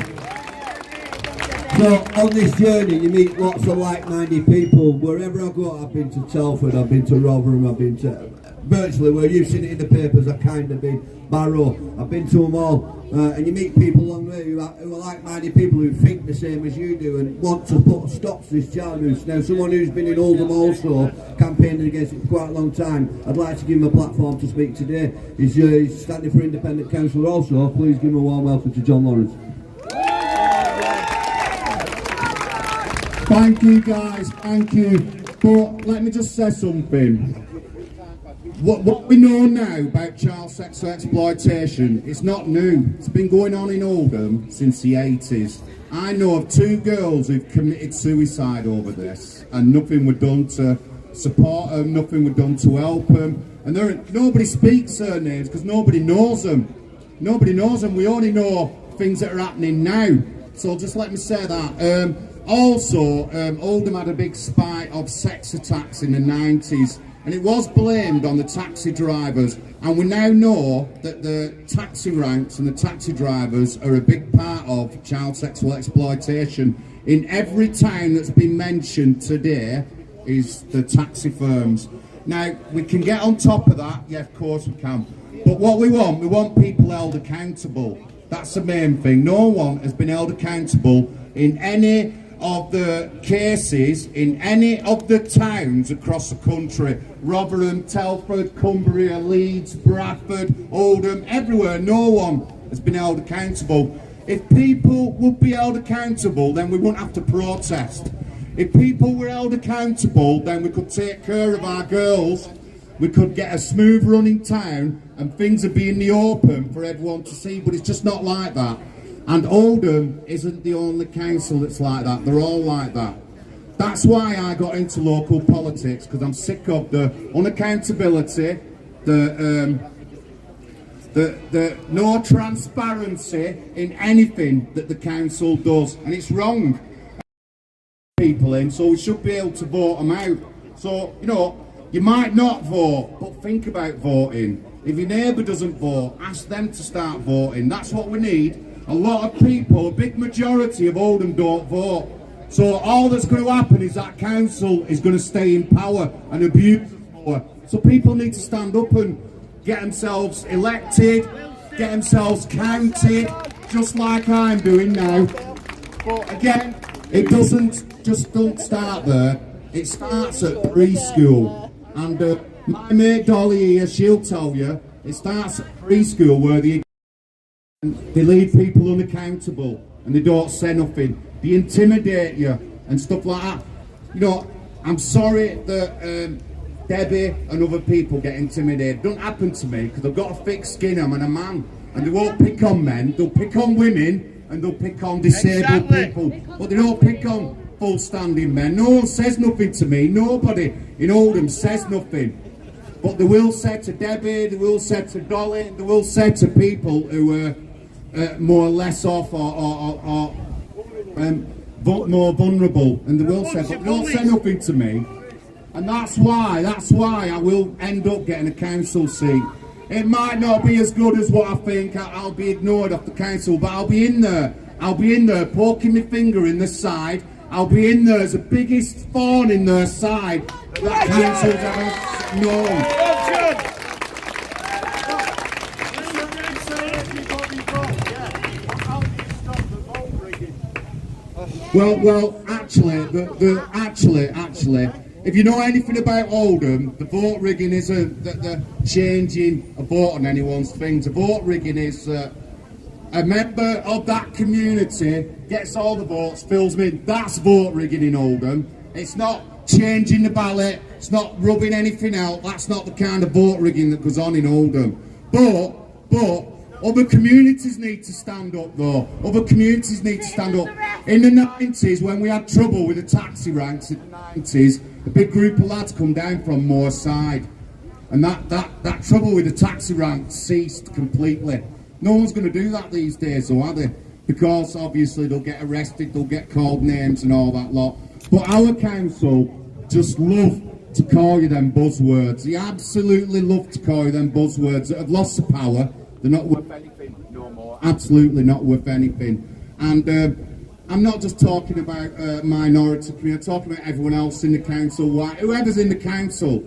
So on this journey you meet lots of like-minded people. Wherever I go, I've been to Telford, I've been to Rotherham, I've been to virtually where you've seen it in the papers, I've kind of been, Barrow, I've been to them all. And you meet people along the way who are like-minded people who think the same as you do and want to put a stop to this child abuse. Now, someone who's been in Oldham also, campaigning against it for quite a long time, I'd like to give him a platform to speak today. He's standing for independent councillor also. Please give him a warm welcome to John Lawrence. Thank you guys, thank you. But let me just say something. What we know now about child sexual exploitation, it's not new. It's been going on in Oldham since the 80s. I know of 2 girls who've committed suicide over this, and nothing was done to support them, nothing was done to help them. And nobody speaks their names because nobody knows them. Nobody knows them. We only know things that are happening now. So just let me say that. Also, Oldham had a big spike of sex attacks in the 90s. And it was blamed on the taxi drivers, and we now know that the taxi ranks and the taxi drivers are a big part of child sexual exploitation. In every town that's been mentioned today is the taxi firms. Now, we can get on top of that, yeah, of course we can, but what we want people held accountable. That's the main thing. No one has been held accountable in any of the cases in any of the towns across the country. Rotherham, Telford, Cumbria, Leeds, Bradford, Oldham, everywhere, no one has been held accountable. If people would be held accountable, then we wouldn't have to protest. If people were held accountable, then we could take care of our girls, we could get a smooth running town, and things would be in the open for everyone to see, but it's just not like that. And Oldham isn't the only council that's like that. They're all like that. That's why I got into local politics, because I'm sick of the unaccountability, the no transparency in anything that the council does, and it's wrong. People in, so we should be able to vote them out. So, you know, you might not vote, but think about voting. If your neighbour doesn't vote, ask them to start voting. That's what we need. A lot of people, a big majority of Oldham don't vote. So all that's going to happen is that council is going to stay in power and abuse power. So people need to stand up and get themselves elected, get themselves counted, just like I'm doing now. But again, it don't start there. It starts at preschool. And my mate Dolly here, she'll tell you, it starts at preschool where they leave people unaccountable and they don't say nothing. They intimidate you and stuff like that. You know, I'm sorry that Debbie and other people get intimidated. It don't happen to me because I've got a thick skin, I'm a man. And they won't pick on men, they'll pick on women and they'll pick on disabled people. But they don't pick on full standing men. No one says nothing to me, nobody in Oldham says nothing. But they will say to Debbie, they will say to Dolly, they will say to people who are more or less off or more vulnerable, and they will say, but they don't say nothing to me. And that's why I will end up getting a council seat. It might not be as good as what I think. I'll be ignored off the council, but I'll be in there. I'll be in there poking my finger in the side. I'll be in there as the biggest thorn in their side that council's ever known. Well, actually, if you know anything about Oldham, the vote rigging isn't the changing a vote on anyone's things. The vote rigging is a member of that community gets all the votes, fills them in. That's vote rigging in Oldham. It's not changing the ballot. It's not rubbing anything out. That's not the kind of vote rigging that goes on in Oldham. But other communities need to stand up though. Other communities need to stand up. In the 90s, when we had trouble with the taxi ranks in the 90s, a big group of lads come down from Moorside. And that trouble with the taxi ranks ceased completely. No one's going to do that these days, though, are they? Because obviously they'll get arrested, they'll get called names and all that lot. But our council just love to call you them buzzwords. They absolutely love to call you them buzzwords that have lost the power. They're not worth anything no more. Absolutely not worth anything. And I'm not just talking about minority community, I'm talking about everyone else in the council. Whoever's in the council,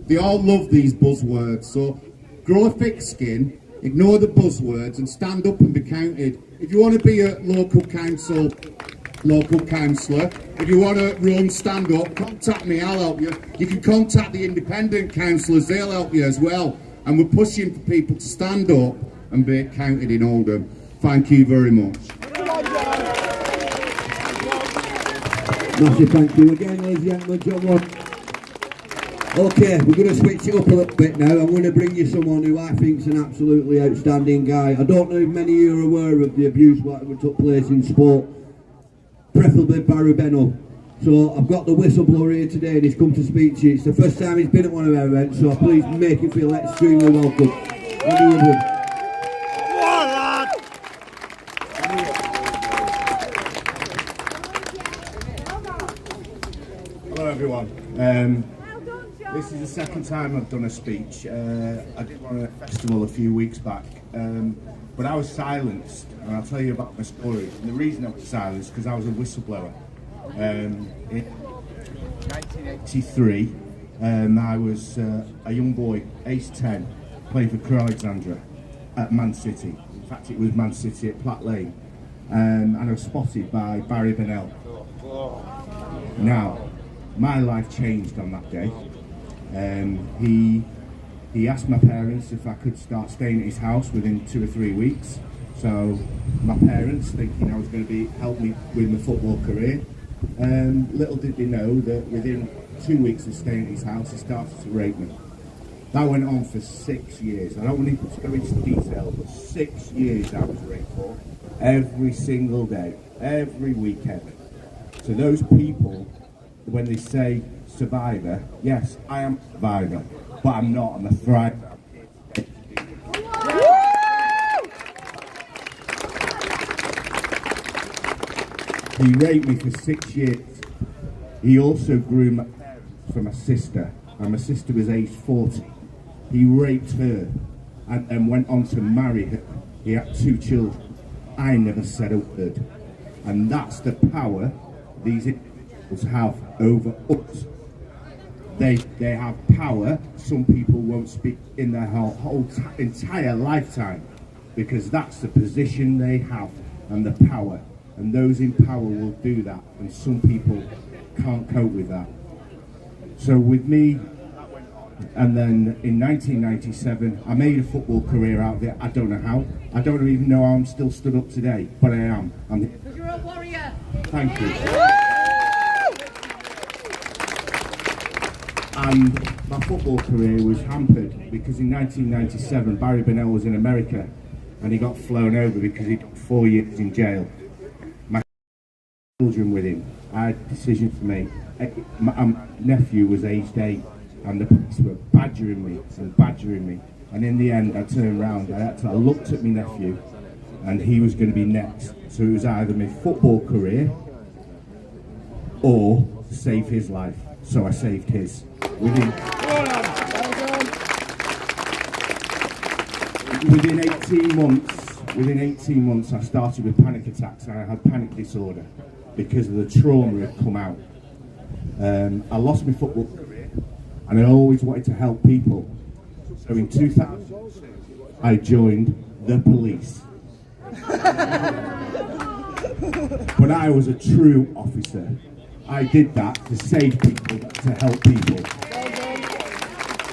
they all love these buzzwords. So grow a thick skin, ignore the buzzwords and stand up and be counted. If you want to be a local councillor, if you want to run, stand up, contact me, I'll help you. You can contact the independent councillors, they'll help you as well. And we're pushing for people to stand up and be counted in Oldham. Thank you very much. Massive thank you again, ladies and gentlemen. John Watt. Okay, we're going to switch it up a little bit now. I'm going to bring you someone who I think is an absolutely outstanding guy. I don't know if many of you are aware of the abuse that took place in sport, preferably Barry Bennell. So I've got the whistleblower here today and he's come to speak to you. It's the first time he's been at one of our events, so please make him feel extremely welcome. Hello everyone. This is the second time I've done a speech. I did one at a festival a few weeks back, but I was silenced, and I'll tell you about my story. And the reason I was silenced is because I was a whistleblower. In 1983, I was a young boy, age 10, playing for Crewe Alexandra at Man City. In fact, it was Man City at Platt Lane, and I was spotted by Barry Bennell. Now, my life changed on that day. He asked my parents if I could start staying at his house within 2 or 3 weeks. So my parents, thinking I was going to help me with my football career, little did they know that within 2 weeks of staying at his house, he started to rape me. That went on for 6 years. I don't want to go into detail, but 6 years I was raped for. Every single day, every weekend. So those people, when they say survivor, yes, I am a survivor, but I'm not, I'm a thriver. He raped me for 6 years. He also groomed my parents for my sister, and my sister was aged 40. He raped her and then went on to marry her. He had 2 children. I never said a word. And that's the power these individuals have over us. They have power some people won't speak in their whole entire lifetime, because that's the position they have and the power. And those in power will do that, and some people can't cope with that. So with me, and then in 1997, I made a football career out there. I don't know how. I don't even know how I'm still stood up today, but I am. Because you're a warrior. Thank you. And my football career was hampered because in 1997, Barry Bennell was in America, and he got flown over because he did 4 years in jail. My children with him, I had a decision to make. My nephew was aged 8. And the police were badgering me. And in the end, I turned around, I looked at my nephew, and he was going to be next. So it was either my football career, or save his life. So I saved his. Within 18 months, I started with panic attacks, and I had panic disorder because of the trauma that had come out. I lost my football career. And I always wanted to help people. So in 2000, I joined the police. But I was a true officer. I did that to save people, to help people.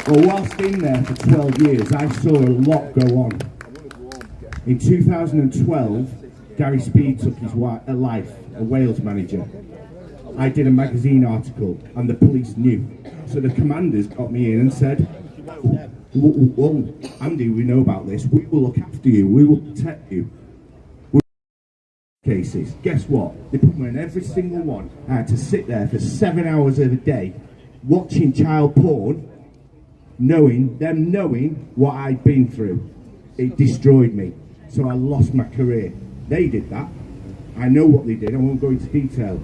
Well, whilst in there for 12 years, I saw a lot go on. In 2012, Gary Speed took his life, a Wales manager. I did a magazine article and the police knew. So the commanders got me in and said, well, Andy, we know about this. We will look after you. We will protect you. Cases. Guess what? They put me in every single one. I had to sit there for 7 hours of the day watching child porn, knowing what I'd been through. It destroyed me. So I lost my career. They did that. I know what they did. I won't go into detail.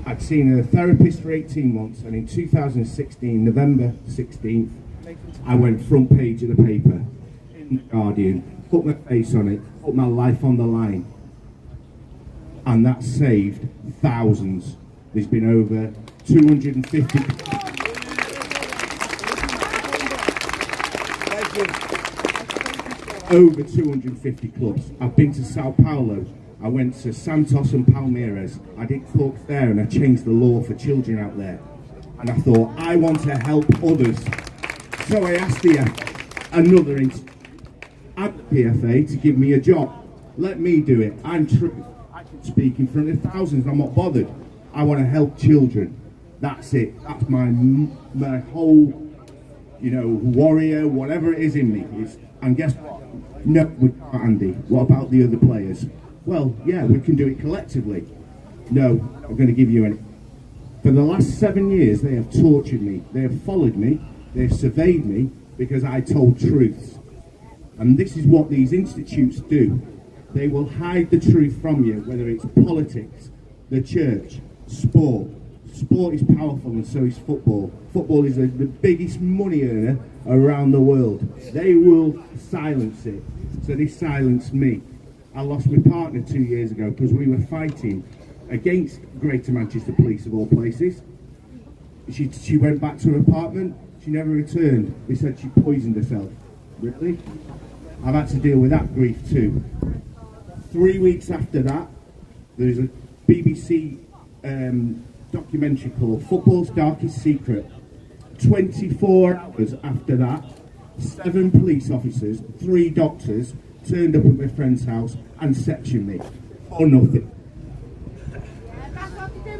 I'd seen a therapist for 18 months, and in 2016, November 16th, I went front page of the paper, in the Guardian, put my face on it, put my life on the line. And that saved thousands. There's been over 250. Over 250 clubs. I've been to Sao Paulo. I went to Santos and Palmeiras. I did talks there and I changed the law for children out there. And I thought, I want to help others. So I asked another at the PFA to give me a job. Let me do it. I'm true. I can speak in front of thousands. I'm not bothered. I want to help children. That's it. That's my whole, warrior, whatever it is in me. And guess what? No, we can't, Andy. What about the other players? Well, yeah, we can do it collectively. No, I'm going to give you any. For the last 7 years, they have tortured me. They have followed me. They've surveyed me because I told truths. And this is what these institutes do. They will hide the truth from you, whether it's politics, the church, sport. Sport is powerful and so is football. Football is the biggest money earner around the world. They will silence it. So they silenced me. I lost my partner 2 years ago because we were fighting against Greater Manchester Police of all places. She went back to her apartment. She never returned. They said she poisoned herself. Really? I've had to deal with that grief too. 3 weeks after that, there's a BBC documentary called Football's Darkest Secret. 24 hours after that, 7 police officers, 3 doctors turned up at my friend's house and sectioned me for nothing.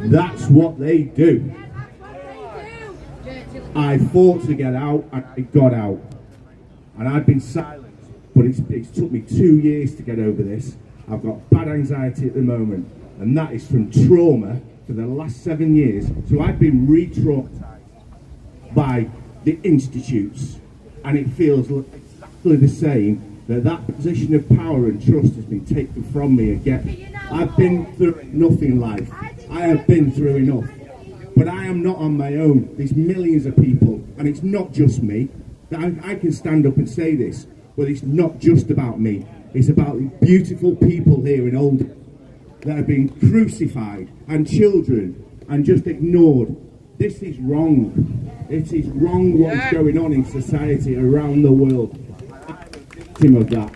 That's what they do. I fought to get out and I got out. And I've been silent, but it's took me 2 years to get over this. I've got bad anxiety at the moment, and that is from trauma for the last 7 years. So I've been re-traumatized by the institutes, and it feels exactly the same, that position of power and trust has been taken from me again. I've been through enough in life. I have been through enough. But I am not on my own. There's millions of people, and it's not just me. I can stand up and say this, but it's not just about me. It's about the beautiful people here in Oldham that have been crucified, and children, and just ignored. This is wrong. It is wrong what's going on in society around the world. I'm a victim of that.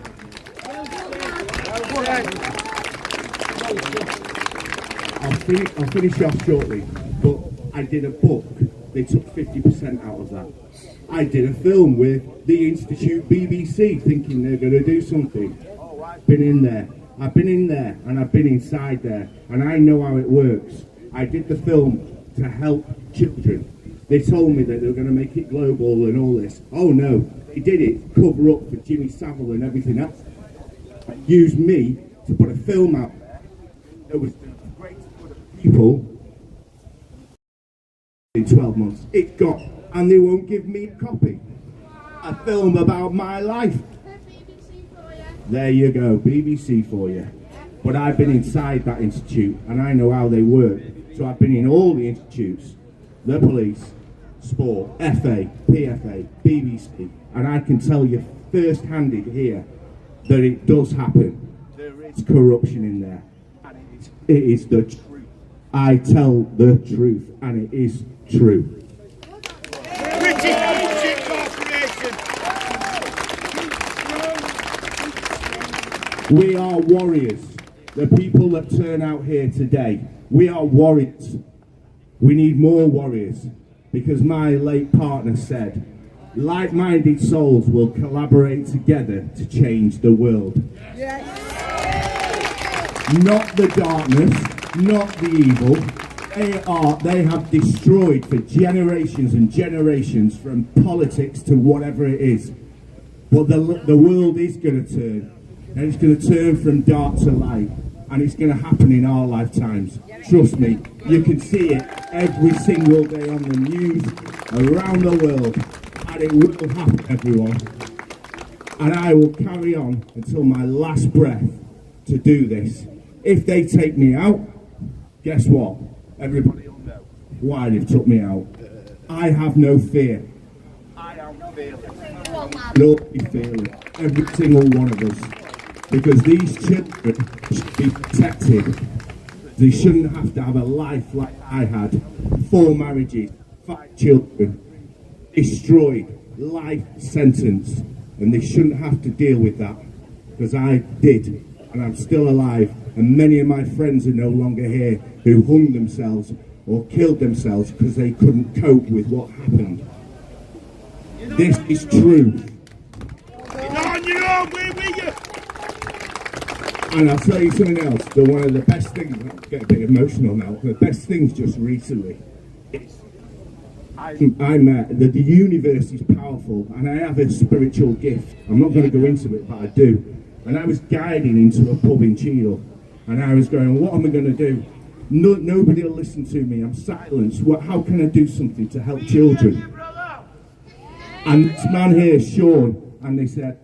I'll finish off shortly, but I did a book. They took 50% out of that. I did a film with the Institute BBC, thinking they're going to do something. I've been in there, and I've been inside there, and I know how it works. I did the film to help children. They told me that they were going to make it global and all this. Oh no, they did it cover up for Jimmy Savile and everything else. Used me to put a film out there that was great for the people. In 12 months, it got, and they won't give me a copy. A film about my life. There you go, BBC for you. But I've been inside that institute, and I know how they work. So I've been in all the institutes, the police, sport, FA, PFA, BBC, and I can tell you first-handed here that it does happen. There is corruption in there, and it is the truth. I tell the truth, and it is true. We are warriors. The people that turn out here today, we are warriors. We need more warriors, because my late partner said, like-minded souls will collaborate together to change the world. Yes. Not the darkness, not the evil. They have destroyed for generations and generations, from politics to whatever it is. But the world is going to turn, and it's going to turn from dark to light, and it's going to happen in our lifetimes. Trust me, you can see it every single day on the news around the world, and it will happen, everyone. And I will carry on until my last breath to do this. If they take me out, guess what? Everybody will know why they've took me out. I have no fear. I am fearless. You'll be fearless, every single one of us. Because these children should be protected. They shouldn't have to have a life like I had. 4 marriages, 5 children, destroyed, life sentence. And they shouldn't have to deal with that. Because I did, and I'm still alive. And many of my friends are no longer here who hung themselves or killed themselves because they couldn't cope with what happened. This is truth. And I'll tell you something else, one of the best things, I get a bit emotional now, the best things just recently, the universe is powerful, and I have a spiritual gift. I'm not going to go into it, but I do. And I was guiding into a pub in Cheadle, and I was going, what am I going to do? Nobody will listen to me, I'm silenced. How can I do something to help children? And this man here, Sean, and they said,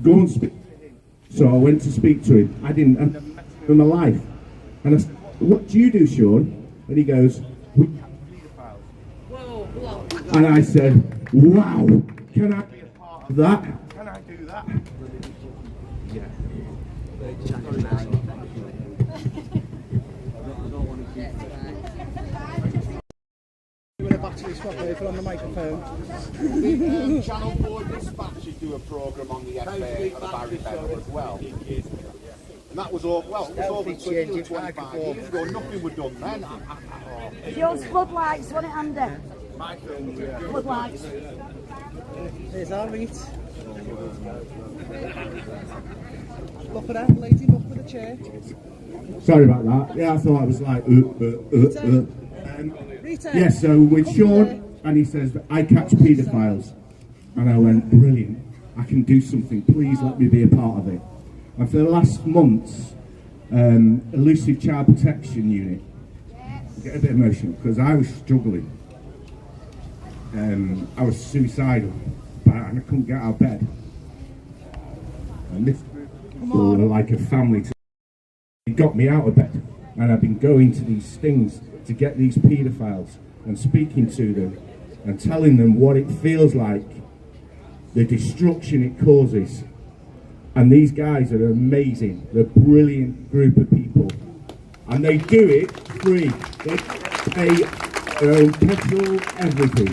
go and speak to him. So I went to speak to him. I've never met him in my life. And I said, what do you do, Sean? And he goes, we catch pedophiles. And I said, wow, can I be a part of that? Can I do that? Yeah. Battery swap over on the microphone. Channel 4 Dispatch should do a programme on the FA and the Barry Bevel as well. And that was all, well, it was over 25 years ago, nothing was done then. Yours floodlights, wasn't it, Andy? Floodlights. There's our reach. Look at that, lady, look for the chair. Sorry about that. Yeah, I thought I was like, yes, so with Sean, and he says, I catch paedophiles. And I went, brilliant, I can do something, please let me be a part of it. And for the last months, Elusive Child Protection Unit, I get a bit emotional, because I was struggling. I was suicidal, and I couldn't get out of bed. And this people were like a family to me. It got me out of bed. And I've been going to these things to get these paedophiles and speaking to them and telling them what it feels like, the destruction it causes. And these guys are amazing. They're a brilliant group of people. And they do it free. They pay their own petrol, everything.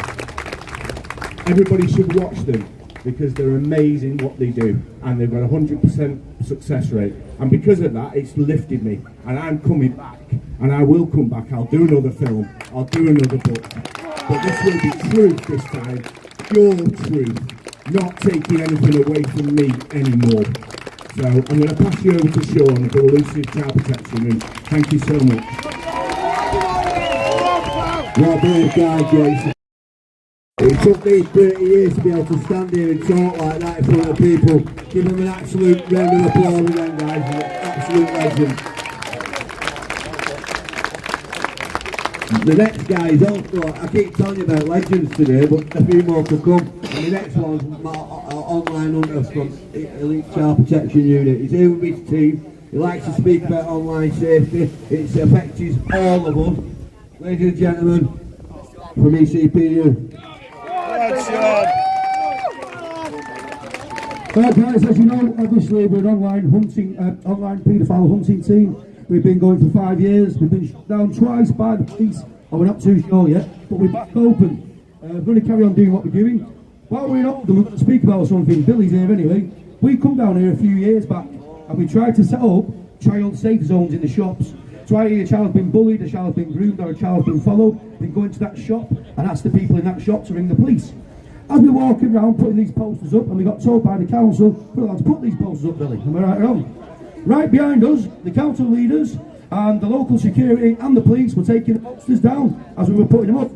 Everybody should watch them because they're amazing what they do. And they've got a 100% success rate. And because of that, it's lifted me. And I'm coming back. And I will come back. I'll do another film. I'll do another book. But this will be truth this time. Pure truth. Not taking anything away from me anymore. So I'm going to pass you over to Sean for Elusive Child Protection. And thank you so much. What a brave guy, Jason. It took me 30 years to be able to stand here and talk like that in front of people. Give him an absolute round of applause again, guys. He's an absolute legend. The next guy is also, I keep telling you about legends today, but a few more to come. And the next one's my online hunter from Elite Child Protection Unit. He's here with his team. He likes to speak about online safety. It affects all of us. Ladies and gentlemen, from ECPU. Guys, as you know, obviously we're an online paedophile hunting team. We've been going for 5 years. We've been shut down twice by the police. Oh, we're not too sure yet, but we're back open. We're going to carry on doing what we're doing. While we're in Oldham, we're going to speak about something. Billy's here anyway. We come down here a few years back and we tried to set up child safe zones in the shops. So either a child's been bullied, a child's been groomed, or a child's been followed, then go into that shop and ask the people in that shop to ring the police. As we're walking around putting these posters up, and we got told by the council, we're allowed to put these posters up, Billy. Am I right or wrong? Right behind us, the council leaders and the local security and the police were taking the posters down as we were putting them up.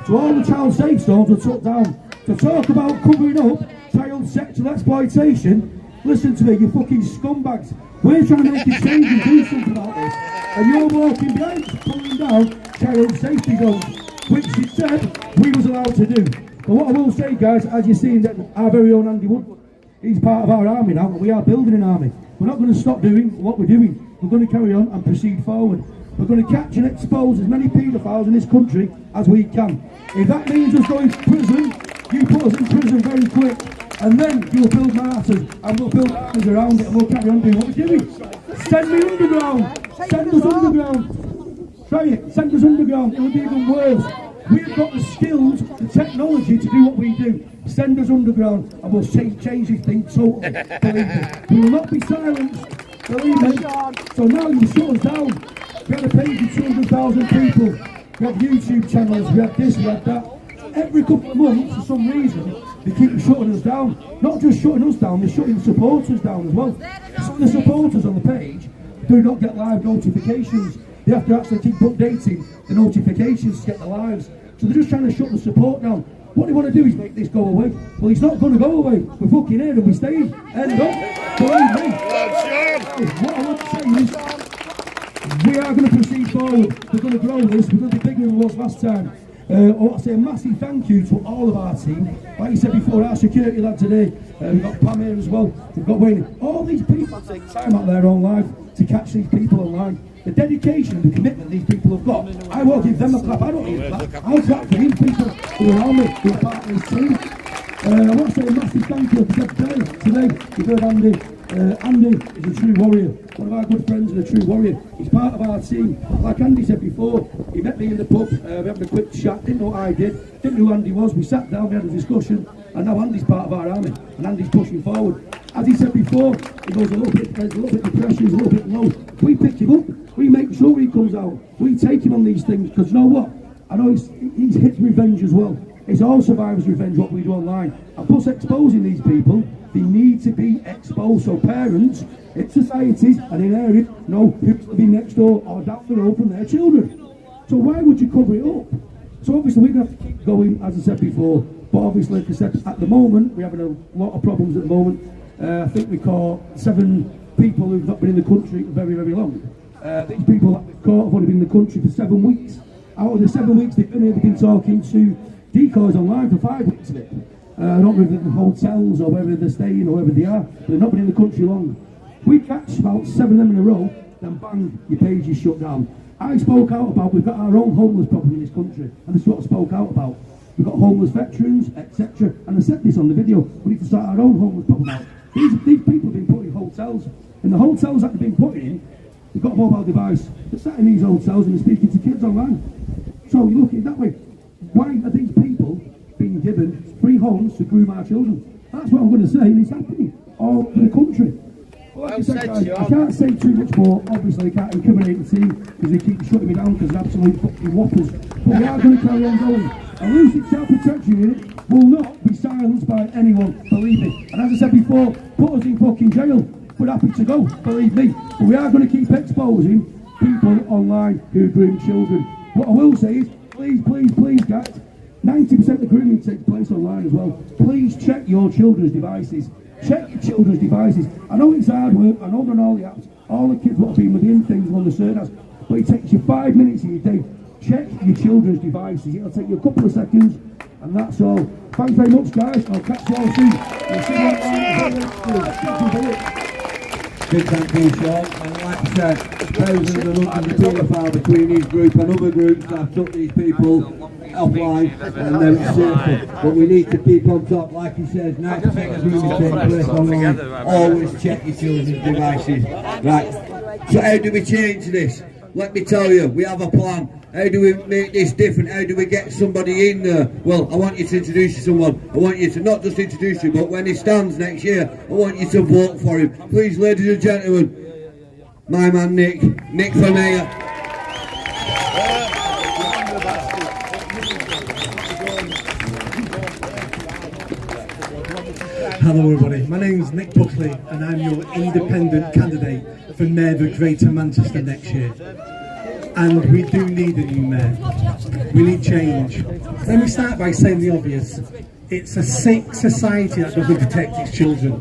So all the child safe zones were took down. To talk about covering up child sexual exploitation, listen to me, you fucking scumbags. We're trying to make a change and do something about this, and you're walking behind us pulling down child safety zones, which it said we was allowed to do. But what I will say, guys, as you've seen, that our very own Andy Wood, he's part of our army now, and we are building an army. We're not going to stop doing what we're doing. We're going to carry on and proceed forward. We're going to catch and expose as many paedophiles in this country as we can. If that means us going to prison, you put us in prison very quick, and then you'll build martyrs, and we'll build armies around it, and we'll carry on doing what we're doing. Send me underground. Send us underground. Try it. Send us underground. It would be even worse. We've got the skills, the technology to do what we do. Send us underground, and we'll change this thing totally. Believe me. We will not be silenced. Believe me. So now you shut us down. We had a page of 200,000 people. We have YouTube channels. We have this, we have that. Every couple of months, for some reason, they keep shutting us down. Not just shutting us down, they're shutting the supporters down as well. Some of the supporters on the page do not get live notifications. They have to actually keep updating the notifications to get the lives. So they're just trying to shut the support down. What they want to do is make this go away. Well, it's not going to go away. We're fucking here and we're staying. End up. Believe me. What I want to say is, we are going to proceed forward. We're going to grow this. We're going to be bigger than we was last time. I want to say a massive thank you to all of our team. Like you said before, our security lad today, we've got Pam here as well, we've got Wayne. All these people take time out of their own life to catch these people online. The dedication and the commitment these people have got, I won't give them a clap, I don't need a clap. I'll clap for these people who are on me, who are part of this team. I want to say a massive thank you to Secretary today. You've heard Andy. Andy is a true warrior, one of our good friends and a true warrior. He's part of our team. Like Andy said before, he met me in the pub, we had a quick chat, didn't know what I did, didn't know who Andy was. We sat down, we had a discussion, and now Andy's part of our army, and Andy's pushing forward. As he said before, he goes a little bit depression, he's a little bit low. We pick him up, we make sure he comes out, we take him on these things, because you know what? I know he's hit revenge as well. It's all survivors' revenge, what we do online. And plus exposing these people, they need to be exposed. So parents, in societies and in areas, know who's living next door or down the road from their children. So why would you cover it up? So obviously we're going to have to keep going, as I said before. But obviously, like I said, at the moment, we're having a lot of problems at the moment. I think we caught 7 people who've not been in the country very, very long. These people that we've caught have only been in the country for 7 weeks. Out of the 7 weeks they've been here, they've been talking to decoys online for 5 weeks of it. I don't know if they're in hotels or wherever they're staying or wherever they are, but they've not been in the country long. We catch about 7 of them in a row, then bang, your page is shut down. I spoke out about, we've got our own homeless problem in this country, and this is what I spoke out about. We've got homeless veterans, etc. And I said this on the video, we need to start our own homeless problem out. These people have been put in hotels, and the hotels that they've been put in, they've got a mobile device. They're sat in these hotels and they're speaking to kids online. So you look at it that way. Why are these people being given free homes to groom our children? That's what I'm going to say, and it's happening all over the country. Well, like I said, guys, I can't say too much more. Obviously, I can't incriminate the team because they keep shutting me down because they're absolute fucking whoppers. But we are going to carry on going. And Lucy Child Protection Unit will not be silenced by anyone, believe me. And as I said before, put us in fucking jail. We're happy to go, believe me. But we are going to keep exposing people online who groom children. What I will say is, please, please, please, guys, 90% of grooming takes place online as well. Please check your children's devices. Check your children's devices. I know it's hard work, I know they're on all the apps, all the kids want to be within things on the certain apps, but it takes you 5 minutes of your day. Check your children's devices. It'll take you a couple of seconds, and that's all. Thanks very much, guys. I'll catch you all soon. We'll see you online. Big thank you, Sean. And like I said, thousands and hundreds of paedophile between his group and other groups that have took these people offline, and now it's safer. But we need to keep on top. Like he says, 90% of grooming takes place online. Always check your children's devices. Right. So how do we change this? Let me tell you, we have a plan. How do we make this different? How do we get somebody in there? Well, I want you to introduce you to someone. I want you to not just introduce you, but when he stands next year, I want you to vote for him. Please, ladies and gentlemen, my man Nick from here. Hello everybody, my name is Nick Buckley and I'm your independent candidate for Mayor of Greater Manchester next year. And we do need a new mayor. We need change. Let me start by saying the obvious. It's a sick society that doesn't protect its children.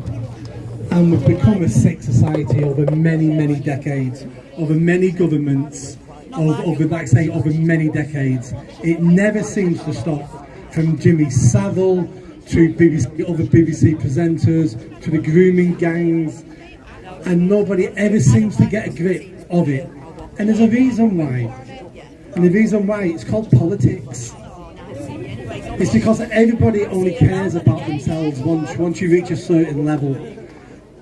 And we've become a sick society over many, many decades, over many governments, over many decades. It never seems to stop, from Jimmy Savile to other BBC presenters, to the grooming gangs, and nobody ever seems to get a grip of it. And there's a reason why. And the reason why, it's called politics. It's because everybody only cares about themselves once you reach a certain level.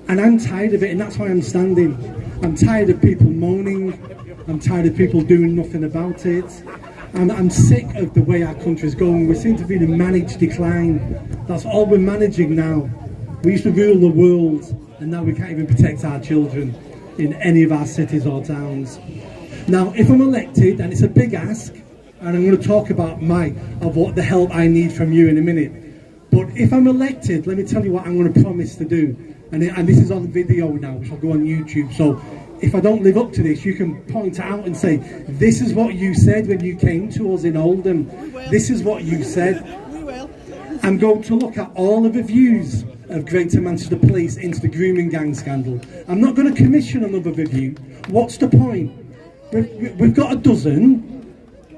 And I'm tired of it, and that's why I'm standing. I'm tired of people moaning. I'm tired of people doing nothing about it. And I'm sick of the way our country's going. We seem to be in a managed decline. That's all we're managing now. We used to rule the world, and now we can't even protect our children in any of our cities or towns. Now, if I'm elected, and it's a big ask, and I'm going to talk about what the help I need from you in a minute. But if I'm elected, let me tell you what I'm going to promise to do. And this is on video now, which will go on YouTube. So if I don't live up to this, you can point it out and say, this is what you said when you came to us in Oldham. This is what you said. I'm going to look at all of the views of Greater Manchester Police into the grooming gang scandal. I'm not going to commission another review. What's the point? We've got a dozen.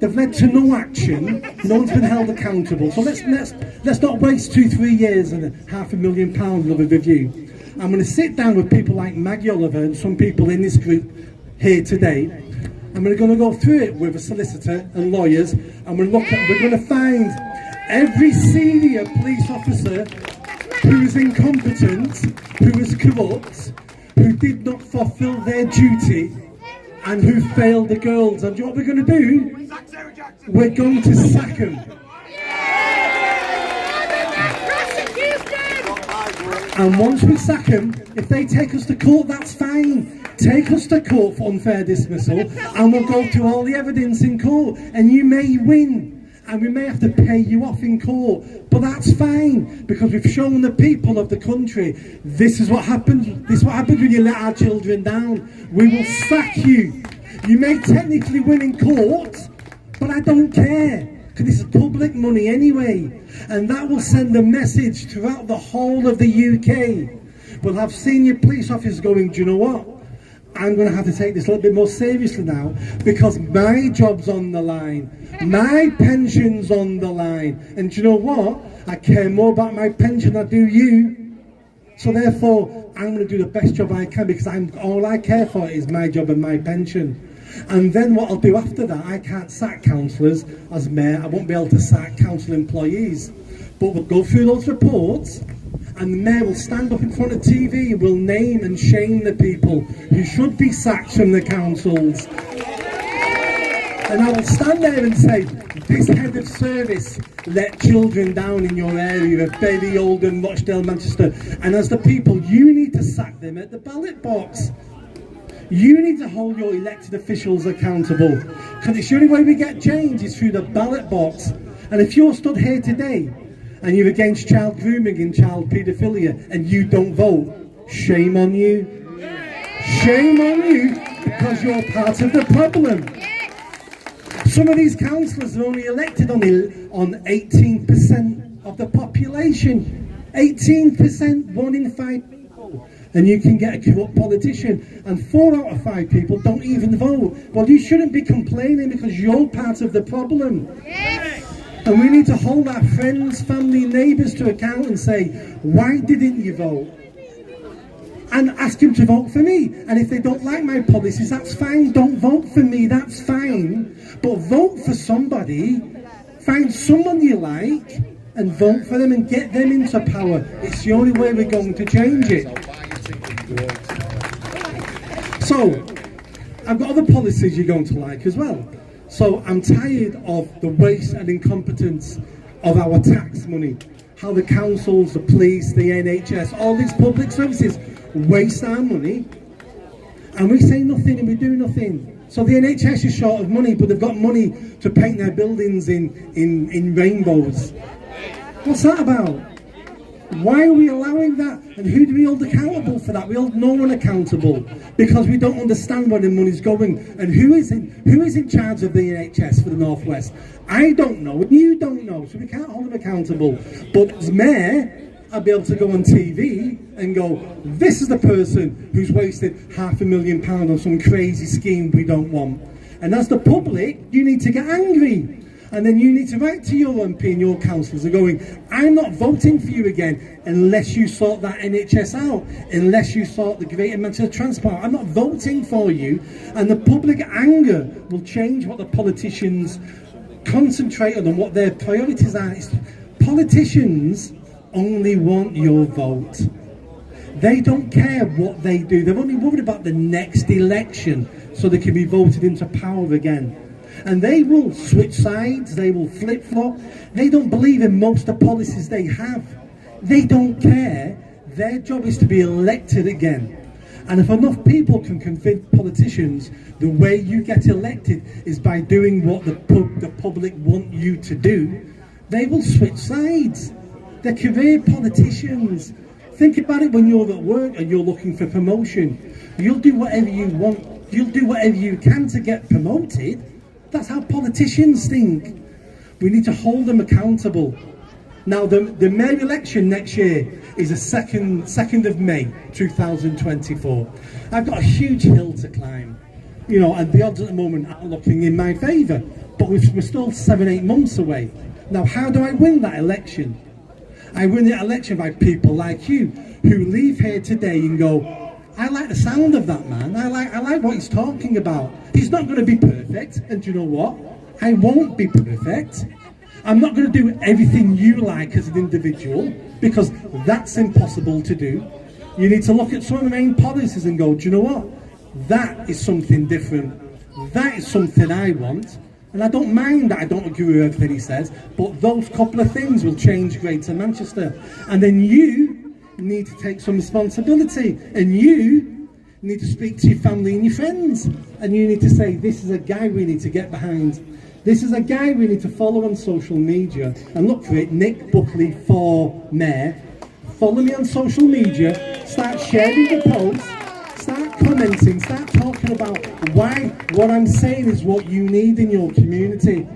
They've led to no action. No one's been held accountable. So let's not waste 2-3 years and £500,000 of a review. I'm going to sit down with people like Maggie Oliver and some people in this group here today. And we're going to go through it with a solicitor and lawyers, and we're going to find every senior police officer who is incompetent, who is corrupt, who did not fulfil their duty, and who failed the girls. And do you know what we're going to do? We're going to sack them. And once we sack them, if they take us to court, that's fine. Take us to court for unfair dismissal, and we'll go through all the evidence in court, and you may win, and we may have to pay you off in court, but that's fine, because we've shown the people of the country, this is what happens. This is what happens when you let our children down. We will sack you. You may technically win in court, but I don't care, because this is public money anyway. And that will send a message throughout the whole of the UK. We'll have senior police officers going, do you know what? I'm going to have to take this a little bit more seriously now, because my job's on the line. My pension's on the line. And do you know what? I care more about my pension than I do you. So therefore, I'm going to do the best job I can, because all I care for is my job and my pension. And then what I'll do after that, I can't sack councillors as mayor. I won't be able to sack council employees. But we'll go through those reports, and the mayor will stand up in front of TV and will name and shame the people who should be sacked from the councils. And I will stand there and say, this head of service let children down in your area of Bury, Oldham, Rochdale, Manchester. And as the people, you need to sack them at the ballot box. You need to hold your elected officials accountable, because it's the only way we get change is through the ballot box. And if you're stood here today and you're against child grooming and child paedophilia and you don't vote, shame on you. Shame on you, because you're part of the problem. Some of these councillors are only elected on 18% of the population. 18%, 1 in 5 people. And you can get a corrupt politician, and 4 out of 5 people don't even vote. Well, you shouldn't be complaining, because you're part of the problem. And we need to hold our friends, family, neighbours to account and say, why didn't you vote? And ask them to vote for me. And if they don't like my policies, that's fine. Don't vote for me, that's fine. But vote for somebody. Find someone you like and vote for them and get them into power. It's the only way we're going to change it. So, I've got other policies you're going to like as well. So I'm tired of the waste and incompetence of our tax money. How the councils, the police, the NHS, all these public services waste our money, and we say nothing and we do nothing. So the NHS is short of money, but they've got money to paint their buildings in rainbows. What's that about? Why are we allowing that? And who do we hold accountable for that? We hold no one accountable because we don't understand where the money's going. And who is in charge of the NHS for the North West? I don't know, and you don't know, so we can't hold them accountable. But as mayor, I'll be able to go on TV and go, this is the person who's wasted £500,000 on some crazy scheme we don't want. And as the public, you need to get angry. And then you need to write to your MP and your councillors and going, I'm not voting for you again unless you sort that NHS out, unless you sort the Greater Manchester Transport. I'm not voting for you. And the public anger will change what the politicians concentrate on and what their priorities are. Politicians only want your vote. They don't care what they do. They're only worried about the next election so they can be voted into power again. And they will switch sides, they will flip-flop. They don't believe in most of the policies they have. They don't care. Their job is to be elected again. And if enough people can convince politicians the way you get elected is by doing what the public want you to do, they will switch sides. They're career politicians. Think about it when you're at work and you're looking for promotion. You'll do whatever you want. You'll do whatever you can to get promoted. That's how politicians think. We need to hold them accountable. Now, the mayor election next year is the 2nd of May 2024. I've got a huge hill to climb, you know, and the odds at the moment are looking in my favour. But we're still 7-8 months away. Now, how do I win that election? I win the election by people like you who leave here today and go, I like the sound of that man. I like what he's talking about. He's not going to be perfect, and do you know what? I won't be perfect. I'm not going to do everything you like as an individual, because that's impossible to do. You need to look at some of the main policies and go, do you know what? That is something different. That is something I want. And I don't mind that I don't agree with everything he says, but those couple of things will change Greater Manchester. And then you need to take some responsibility, and you need to speak to your family and your friends, and you need to say, this is a guy we need to get behind. This is a guy we need to follow on social media, and look for it, Nick Buckley for Mayor. Follow me on social media, start sharing the posts, start commenting, start talking about why what I'm saying is what you need in your community.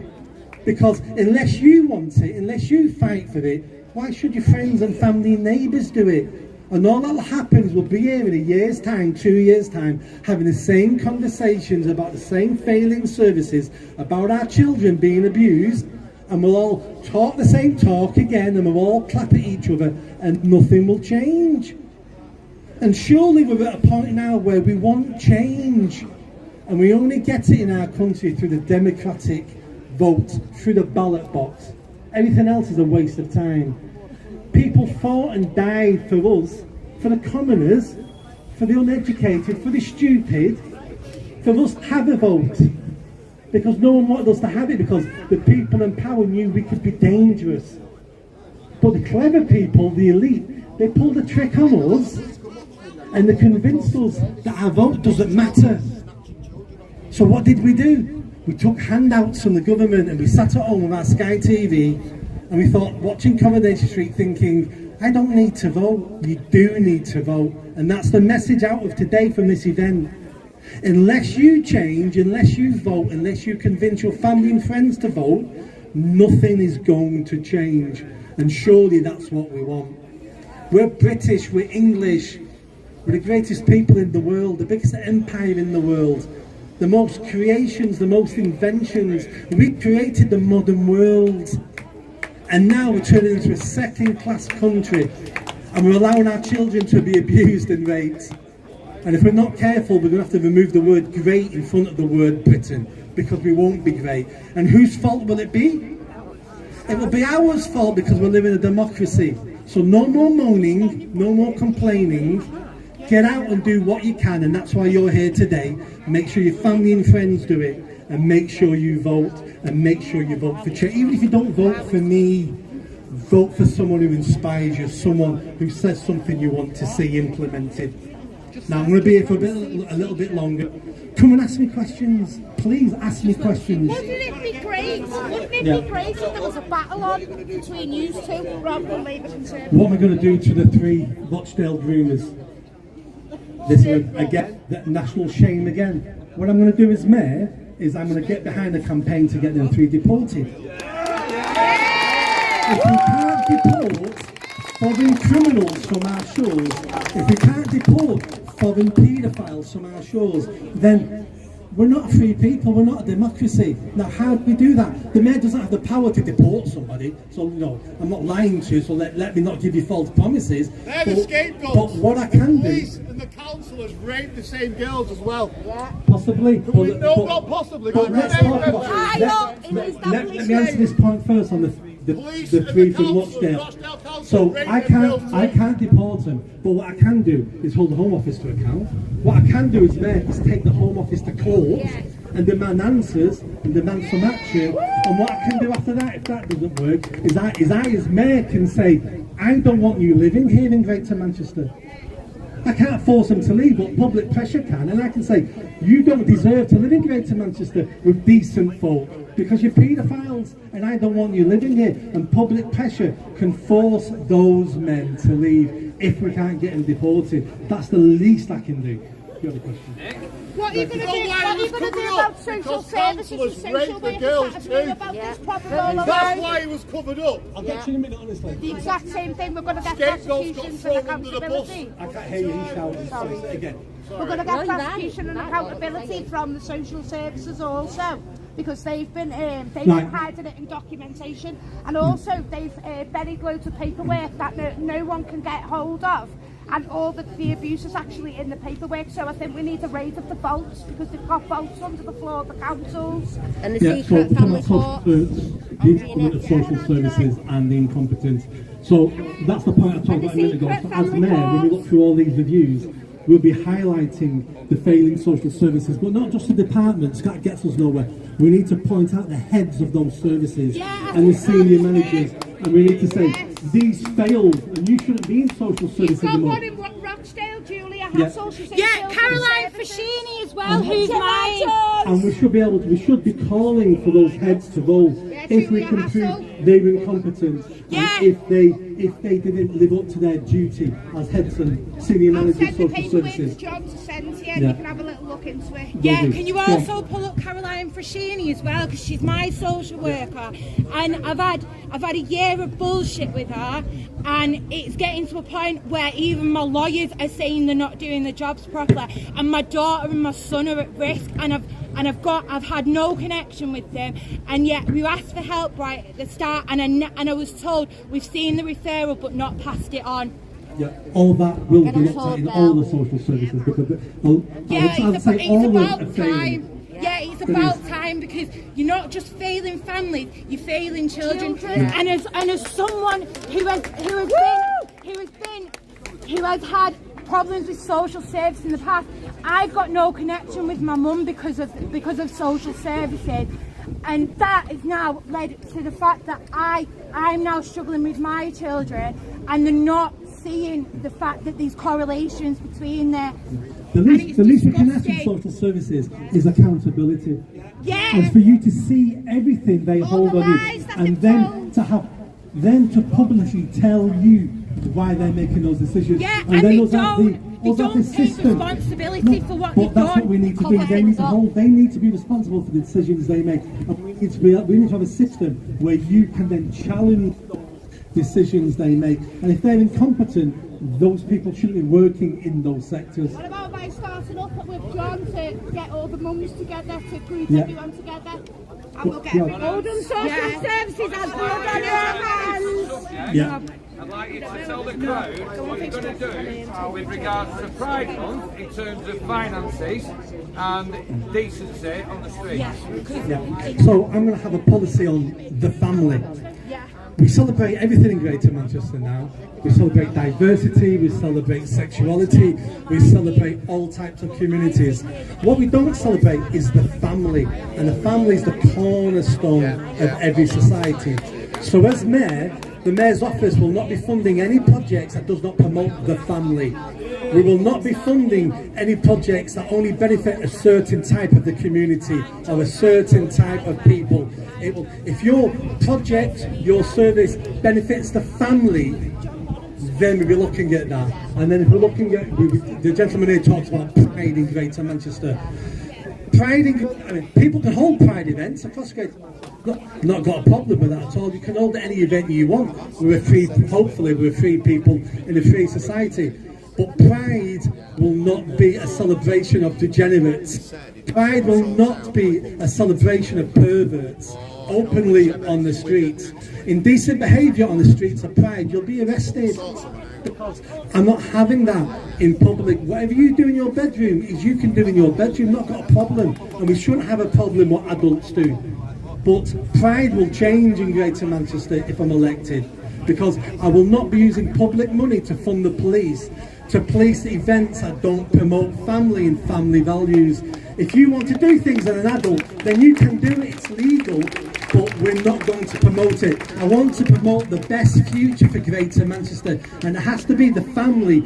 Because unless you want it, unless you fight for it, why should your friends and family and neighbours do it? And all that'll happen is we'll be here in a year's time, 2 years' time, having the same conversations about the same failing services, about our children being abused, and we'll all talk the same talk again, and we'll all clap at each other, and nothing will change. And surely we're at a point now where we want change, and we only get it in our country through the democratic vote, through the ballot box. Everything else is a waste of time. People fought and died for us, for the commoners, for the uneducated, for the stupid, for us to have a vote. Because no one wanted us to have it, because the people in power knew we could be dangerous. But the clever people, the elite, they pulled a trick on us, and they convinced us that our vote doesn't matter. So what did we do? We took handouts from the government and we sat at home with our Sky TV and we thought, watching Coronation Street, thinking, I don't need to vote. You do need to vote. And that's the message out of today from this event. Unless you change, unless you vote, unless you convince your family and friends to vote, nothing is going to change. And surely that's what we want. We're British, we're English, we're the greatest people in the world, the biggest empire in the world. The most creations, the most inventions. We created the modern world. And now we're turning into a second-class country. And we're allowing our children to be abused and raped. And if we're not careful, we're going to have to remove the word great in front of the word Britain. Because we won't be great. And whose fault will it be? It will be ours fault, because we're living in a democracy. So no more moaning, no more complaining. Get out and do what you can, and that's why you're here today. Make sure your family and friends do it, and make sure you vote, and make sure you vote for change. Even if you don't vote for me, vote for someone who inspires you, someone who says something you want to see implemented. Now I'm going to be here for a little bit longer. Come and ask me questions. Please ask me questions. Wouldn't it be great? Wouldn't it be great if there was a battle on between you two rather than Labour Conservative? What am I going to do to the 3 Rochdale groomers? This is again that national shame again. What I'm going to do as mayor is I'm going to get behind a campaign to get them 3 deported. If we can't deport foreign criminals from our shores, if we can't deport foreign paedophiles from our shores, then we're not a free people, we're not a democracy. Now, how do we do that? The mayor doesn't have the power to deport somebody, so no, I'm not lying to you, so let me not give you false promises. They're the scapegoats. But what I can do... Police and the councillors rape the same girls as well. Yeah. Possibly. No, not possibly. But let's talk about... Let me answer this point first on the 3 from Rochdale. So I can't deport them, but what I can do is hold the Home Office to account. What I can do as mayor is take the Home Office to court and demand answers and demand some action. And what I can do after that, if that doesn't work, is I as mayor can say, I don't want you living here in Greater Manchester. I can't force them to leave, but public pressure can, and I can say, you don't deserve to live in Greater Manchester with decent folk, because you're paedophiles, and I don't want you living here. And public pressure can force those men to leave if we can't get them deported. That's the least I can do. You have a question? What are you going to do? What are you going to do about social services and social workers that about this problem all over? That's why he was covered up. I'll get you in a minute, honestly. The exact same thing. We're going to get prosecutions and accountability. I can't hear you shouting. Sorry, say again. We're going to get prosecution and accountability from the social services also, because they've been hiding it in documentation, and also they've buried loads of paperwork that no one can get hold of, and all the abuse is actually in the paperwork. So I think we need a raid of the vaults, because they've got vaults under the floor of the councils. And the secret family court. The social services and the incompetence. So that's the point I talked about a minute ago. So as mayor, when we look through all these reviews, we'll be highlighting the failing social services, but not just the departments. That gets us nowhere. We need to point out the heads of those services and the senior managers, and we need to say these failed, and you shouldn't be in social services anymore. You've got one in Rochdale, Julia, has social services. Yeah, Caroline Fascini as well, who's mine. And we should be calling for those heads to go if we can prove they were incompetent, and if they didn't live up to their duty as heads and senior managers of social services. John to send here, and you can have a little look into it. Yeah, can you also pull up Caroline Fascini as well, because she's my social worker, and I've had a year of bullshit with her, and it's getting to a point where even my lawyers are saying they're not doing the jobs properly, and my daughter and my son are at risk, and I've had no connection with them, and yet we asked for help right at the start, and I was told we've seen the referral but not passed it on. Yeah, all that will be looked at in all the social services, because it's about time. Yeah, it's about time, because you're not just failing families, you're failing children. And as someone who has had problems with social service in the past, I've got no connection with my mum because of social services, and that has now led to the fact that I'm now struggling with my children, and they're not seeing the fact that these correlations between there. The least we can ask of social services is accountability. Yeah. And for you to see everything they hold on you, and then to have them to publicly tell you why they're making those decisions. Yeah, and then they don't take responsibility for what they've done. That's what we need to do. They need to be responsible for the decisions they make. And we need to have a system where you can then challenge those decisions they make. And if they're incompetent, those people shouldn't be working in those sectors. What about by starting up with John to get all the mums together, to group everyone together? And we'll get Oldham social services and blood on your hands. Yeah. I'd like you to tell the crowd what you're going to do with regards to Pride Month in terms of finances and decency on the streets. Yeah. So I'm going to have a policy on the family. We celebrate everything in Greater Manchester now. We celebrate diversity, we celebrate sexuality, we celebrate all types of communities. What we don't celebrate is the family, and the family is the cornerstone of every society. So as mayor, the mayor's office will not be funding any projects that does not promote the family. We will not be funding any projects that only benefit a certain type of the community or a certain type of people. If your project, your service benefits the family, then we'll be looking at that. And then if we're looking at, the gentleman here talks about pride in Greater Manchester. Pride in, I mean, people can hold pride events across Greater. Not got a problem with that at all. You can hold any event you want. We're a free, hopefully we're free people in a free society. But pride will not be a celebration of degenerates. Pride will not be a celebration of perverts openly on the streets. Indecent behaviour on the streets of Pride, you'll be arrested. Because I'm not having that in public. Whatever you do in your bedroom is you can do in your bedroom, not got a problem. And we shouldn't have a problem what adults do. But Pride will change in Greater Manchester if I'm elected. Because I will not be using public money to fund the police, to police events that don't promote family and family values. If you want to do things as an adult, then you can do it, it's legal, but we're not going to promote it. I want to promote the best future for Greater Manchester, and it has to be the family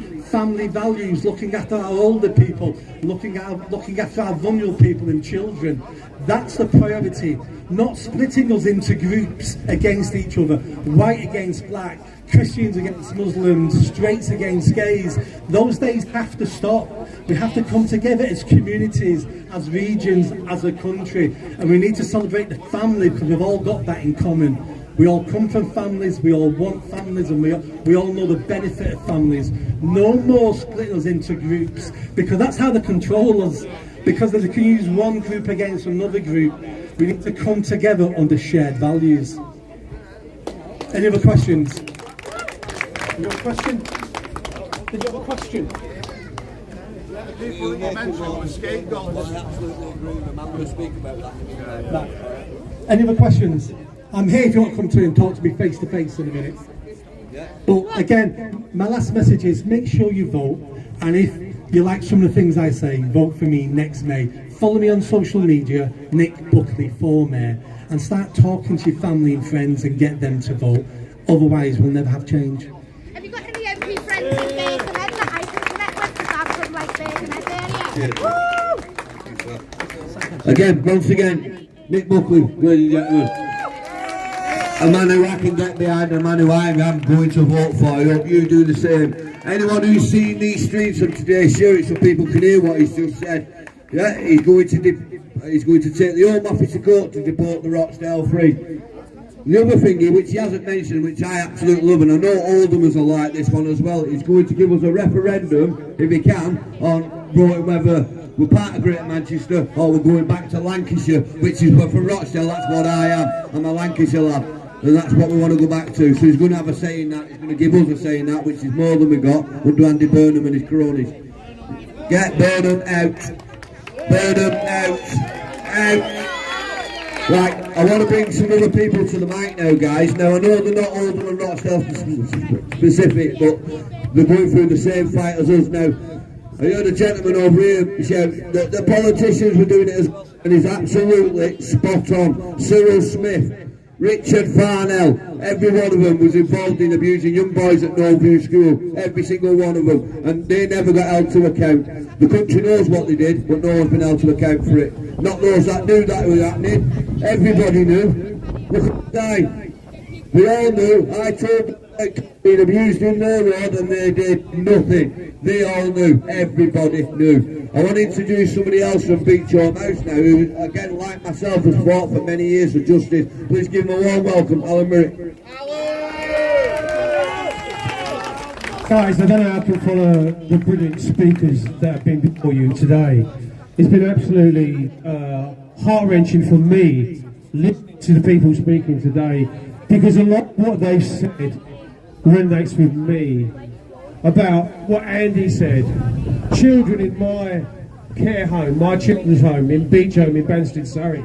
values, looking after our older people, looking after our vulnerable people and children. That's the priority, not splitting us into groups against each other, white against black, Christians against Muslims, straights against gays. Those days have to stop. We have to come together as communities, as regions, as a country, and we need to celebrate the family because we've all got that in common. We all come from families, we all want families, and we all know the benefit of families. No more splitting us into groups, because that's how they control us. Because they can use one group against another group. We need to come together under shared values. Any other questions? You have a question? Did you have a question? People that you mentioned were scapegoats. Any other questions? I'm here if you want to come to and talk to me face to face in a minute. But again, my last message is make sure you vote, and if you like some of the things I say, vote for me next May. Follow me on social media, Nick Buckley for Mayor, and start talking to your family and friends and get them to vote. Otherwise, we'll never have change. Have you got any MP friends in Birkenhead that I can connect with? Because I'm from like Birkenhead area. Woo! Again, once again, Nick Buckley, ladies and gentlemen. A man who I can get behind, a man who I am going to vote for. I hope you do the same. Anyone who's seen these streets of today, share it so people can hear what he's just said. Yeah, he's going to take the Home Office to court to deport the Rochdale Free. The other thing, which he hasn't mentioned, which I absolutely love, and I know Oldhamers are like this one as well, he's going to give us a referendum, if he can, on voting whether we're part of Greater Manchester or we're going back to Lancashire, which is from Rochdale. That's what I am. I'm a Lancashire lad, and that's what we want to go back to. So he's going to have a say in that. He's going to give us a say in that, which is more than we got under Andy Burnham and his cronies. Get Burnham out. Burnham out. Out. Right, I want to bring some other people to the mic now, guys. Now, I know they're not Oldham and Rochdale specific, but they're going through the same fight as us now. I heard a gentleman over here shout that the politicians were doing it as well, and he's absolutely spot on. Cyril Smith, Richard Farnell, every one of them was involved in abusing young boys at Northview School, every single one of them, and they never got held to account. The country knows what they did, but no one's been held to account for it. Not those that knew that was happening. Everybody knew. Look at the time. We all knew. I told them they'd been abused in their road and they did nothing. They all knew. Everybody knew. I want to introduce somebody else from Beach Home House now, who, again, like myself, has fought for many years for justice. Please give him a warm welcome, Alan Murray. Guys, I don't know how to follow the brilliant speakers that have been before you today. It's been absolutely heart-wrenching for me listening to the people speaking today, because a lot of what they've said resonates with me about what Andy said. Children in my care home, my children's home in Beach Home in Banstead, Surrey,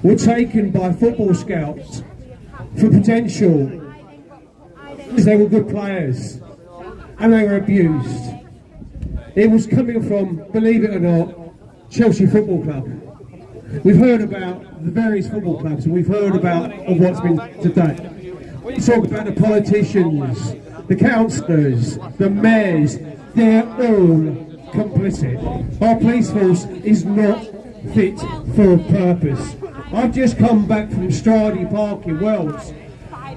were taken by football scouts for potential because they were good players and they were abused. It was coming from, believe it or not, Chelsea Football Club. We've heard about the various football clubs and we've heard about what's been today. We talk about the politicians, the councillors, the mayors, they're all complicit. Our police force is not fit for purpose. I've just come back from Stradey Park in Wales,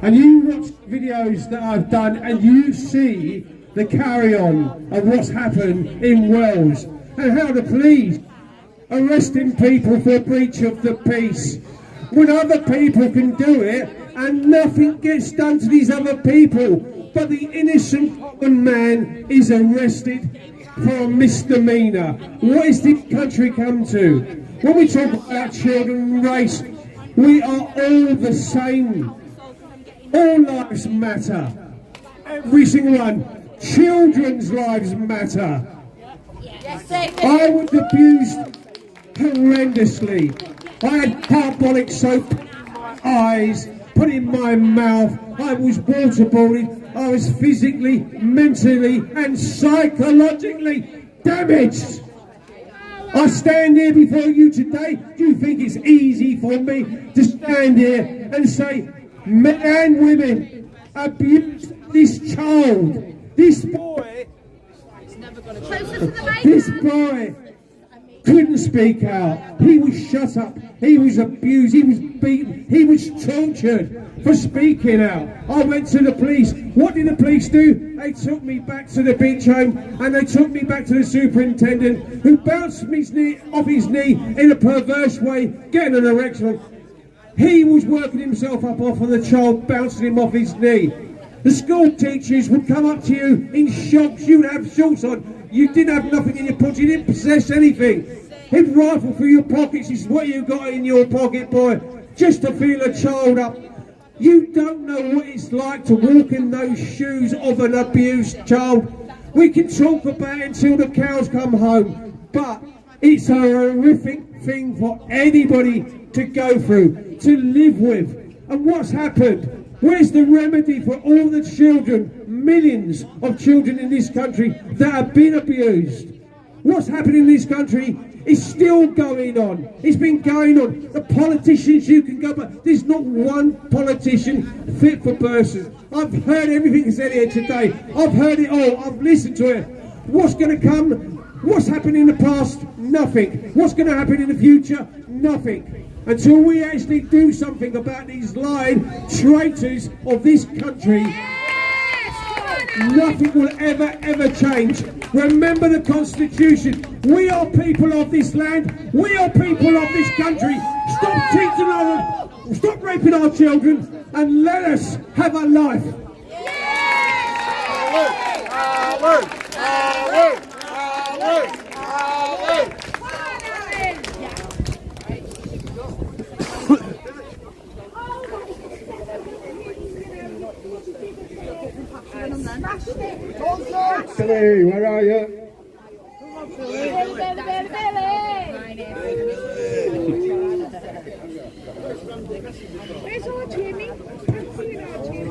and you watch videos that I've done and you see the carry-on of what's happened in Wales and how the police arresting people for breach of the peace when other people can do it and nothing gets done to these other people, but the innocent common man is arrested for a misdemeanour. What is this country come to? When we talk about children and race, we are all the same. All lives matter. Every single one. Children's lives matter. I was abused horrendously. I had carbolic soap in my eyes, put in my mouth. I was waterboarded. I was physically, mentally and psychologically damaged. I stand here before you today. Do you think it's easy for me to stand here and say men and women abused this child? This boy couldn't speak out. He was shut up. He was abused. He was beaten. He was tortured for speaking out. I went to the police. What did the police do? They took me back to the beach home and they took me back to the superintendent, who bounced me off his knee in a perverse way, getting an erection. He was working himself up off of the child, bouncing him off his knee. The school teachers would come up to you in shocks. You'd have shorts on. You didn't have nothing in your pocket. You didn't possess anything. He'd rifle through your pockets. This is what you got in your pocket, boy, just to feel a child up. You don't know what it's like to walk in those shoes of an abused child. We can talk about it until the cows come home, but it's a horrific thing for anybody to go through, to live with. And what's happened? Where's the remedy for all the children, millions of children in this country that have been abused? What's happening in this country is still going on. It's been going on. The politicians you can go, but there's not one politician fit for purpose. I've heard everything said here today. I've heard it all. I've listened to it. What's going to come? What's happened in the past? Nothing. What's going to happen in the future? Nothing. Until we actually do something about these lying traitors of this country, nothing will ever change. Remember the Constitution. We are people of this land. We are people of this country. Stop teaching others. Stop raping our children and let us have a life. Billy, where are you?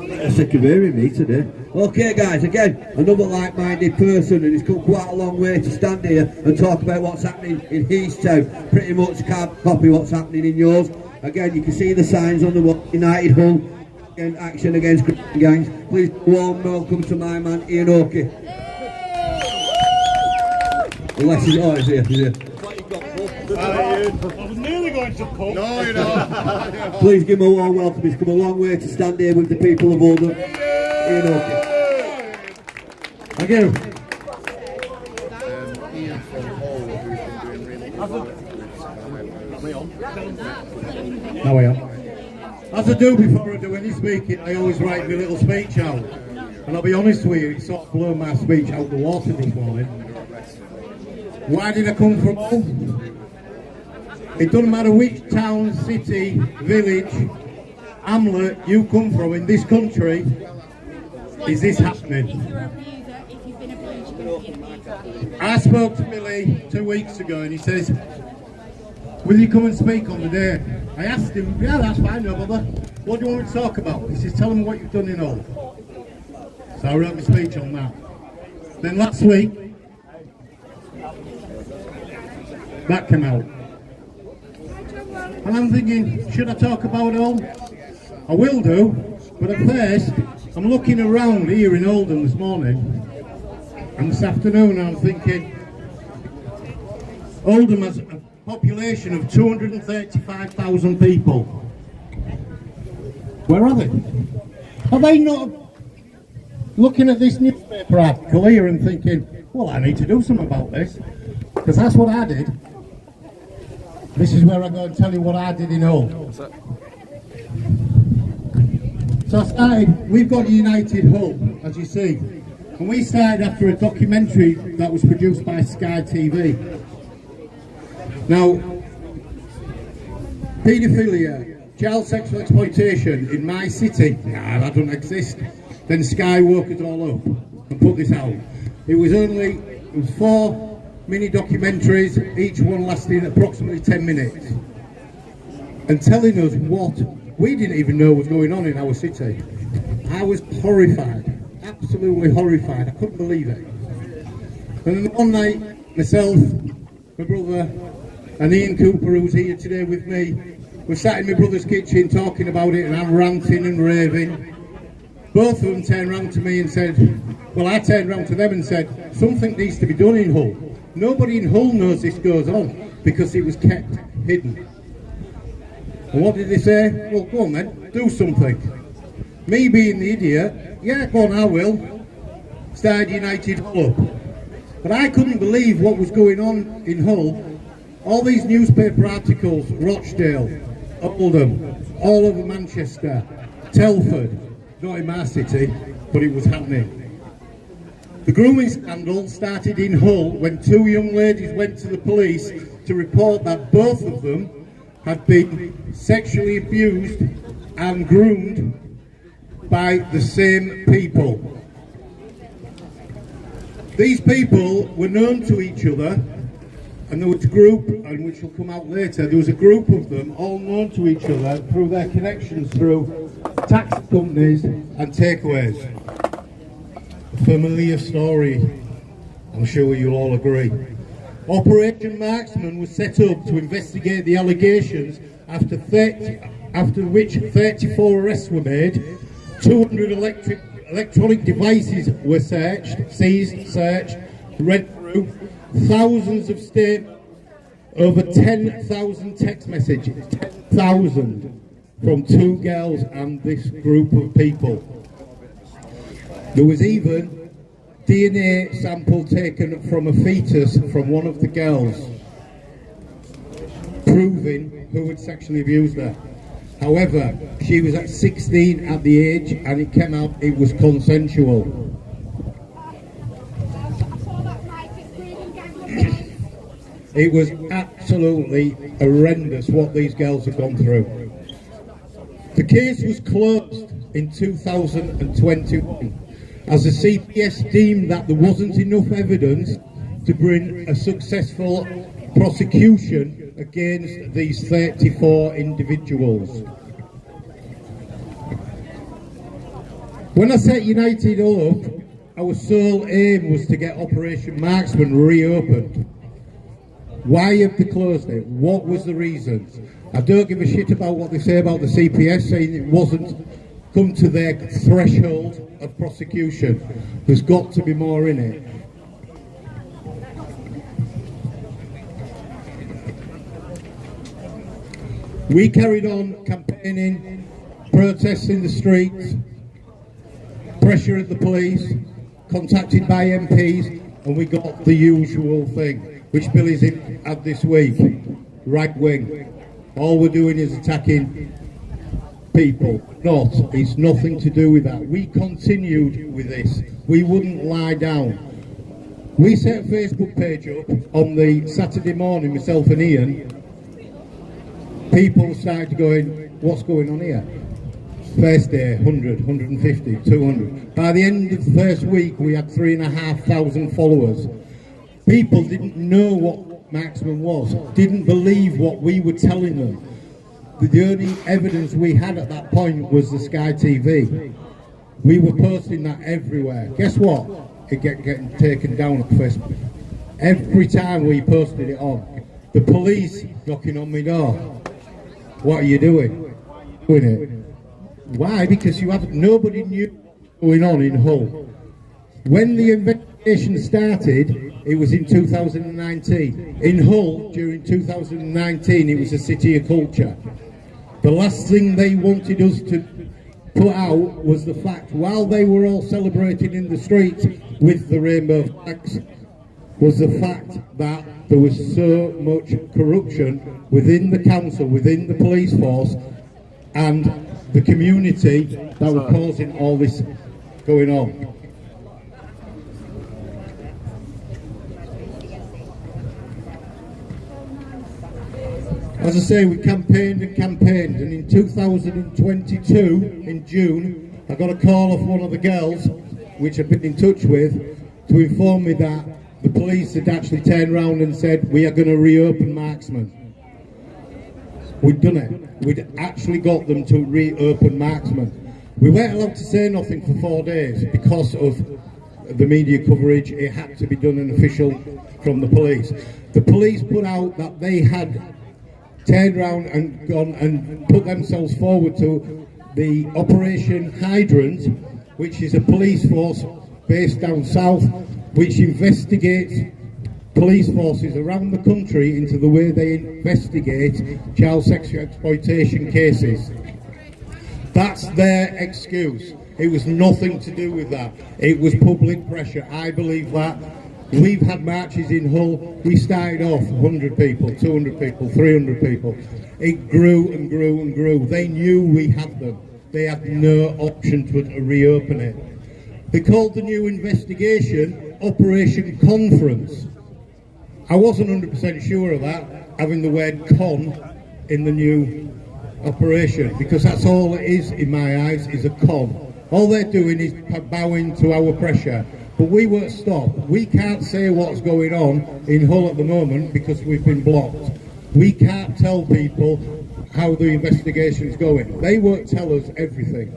They're sick of hearing me today. Okay guys, again, another like-minded person, and he's come quite a long way to stand here and talk about what's happening in his town. Pretty much can't copy what's happening in yours. Again, you can see the signs on the wall. United Hull, again, action against gangs. Please warm welcome to my man Ian Oakey. Unless he's always here. I was nearly going to pull. No, you're not. Please give him a warm welcome. He's come a long way to stand here with the people of Oldham. Ian Oakey. Thank you. No, we are. As I do before I do any speaking, I always write my little speech out. And I'll be honest with you, it sort of blew my speech out the water this morning. Why did I come from home? It doesn't matter which town, city, village, hamlet you come from in this country, is this happening? I spoke to Billy 2 weeks ago and he says, will you come and speak on the day? I asked him, yeah, that's fine, no bother. What do you want me to talk about? He says, tell them what you've done in Oldham. So I wrote my speech on that. Then last week, that came out. And I'm thinking, should I talk about it all? I will do, but at first, I'm looking around here in Oldham this morning, And this afternoon I'm thinking, Oldham has a population of 235,000 people. Where are they? Are they not looking at this newspaper article here and thinking, well, I need to do something about this? Because that's what I did. This is where I go and tell you what I did in Hull. So I started, we've got United Hull, as you see. And we started after a documentary that was produced by Sky TV. Now, paedophilia, child sexual exploitation in my city, nah, that doesn't exist. Then Sky woke us all up and put this out. It was 4 mini documentaries, each one lasting approximately 10 minutes. And telling us what we didn't even know was going on in our city. I was horrified, absolutely horrified. I couldn't believe it. And then one night, myself, my brother, and Ian Cooper, who's here today with me, were sat in my brother's kitchen talking about it, and I'm ranting and raving. Both of them turned round to me and said, well, I turned round to them and said, something needs to be done in Hull. Nobody in Hull knows this goes on because it was kept hidden. And what did they say? Well, go on then, do something. Me being the idiot, yeah, go on, I will. Started United Hull up. But I couldn't believe what was going on in Hull. All these newspaper articles, Rochdale, Oldham, all over Manchester, Telford, not in my city, but it was happening. The grooming scandal started in Hull when 2 young ladies went to the police to report that both of them had been sexually abused and groomed by the same people. These people were known to each other, and there was a group, and which will come out later, there was a group of them all known to each other through their connections through taxi companies and takeaways. A familiar story, I'm sure you'll all agree. Operation Marksman was set up to investigate the allegations after which 34 arrests were made, 200 electronic devices were seized, read through, thousands of statements, over 10,000 text messages, 10,000 from 2 girls and this group of people. There was even DNA sample taken from a fetus from one of the girls, proving who had sexually abused her. However, she was at 16 at the age, and it came out it was consensual. It was absolutely horrendous what these girls had gone through. The case was closed in 2021 as the CPS deemed that there wasn't enough evidence to bring a successful prosecution against these 34 individuals. When I set United Hull up, our sole aim was to get Operation Marksman reopened. Why have they closed it? What was the reasons? I don't give a shit about what they say about the CPS, saying it wasn't come to their threshold of prosecution. There's got to be more in it. We carried on campaigning, protests in the streets, pressure at the police, contacted by MPs, and we got the usual thing, which Billy's had this week, right wing. All we're doing is attacking people. It's nothing to do with that. We continued with this. We wouldn't lie down. We set a Facebook page up on the Saturday morning, myself and Ian. People started going, what's going on here? First day, 100, 150, 200. By the end of the first week, we had 3,500 followers. People didn't know what Marksman was, didn't believe what we were telling them. The only evidence we had at that point was the Sky TV. We were posting that everywhere. Guess what? It getting taken down at Facebook. Every time we posted it on, the police knocking on my door. What are you doing? Doing it. Why? Because nobody knew what was going on in Hull. When the investigation investigation started, it was in 2019. In Hull, during 2019, it was a city of culture. The last thing they wanted us to put out was the fact, while they were all celebrating in the streets with the rainbow flags, was the fact that there was so much corruption within the council, within the police force, and the community that were causing all this going on. As I say, we campaigned and campaigned, and in 2022, in June, I got a call off one of the girls, which I've been in touch with, to inform me that the police had actually turned around and said, we are going to reopen Marksman. We'd done it. We'd actually got them to reopen Marksman. We weren't allowed to say nothing for 4 days because of the media coverage. It had to be done an official from the police. The police put out that they had turned around and gone and put themselves forward to the Operation Hydrant, which is a police force based down south, which investigates police forces around the country into the way they investigate child sexual exploitation cases. That's their excuse. It was nothing to do with that. It was public pressure. I believe that. We've had marches in Hull. We started off 100 people, 200 people, 300 people. It grew and grew and grew. They knew we had them. They had no option to reopen it. They called the new investigation Operation Conference. I wasn't 100% sure of that, having the word con in the new operation, because that's all it is in my eyes, is a con. All they're doing is bowing to our pressure. But we won't stop. We can't say what's going on in Hull at the moment because we've been blocked. We can't tell people how the investigation's going. They won't tell us everything,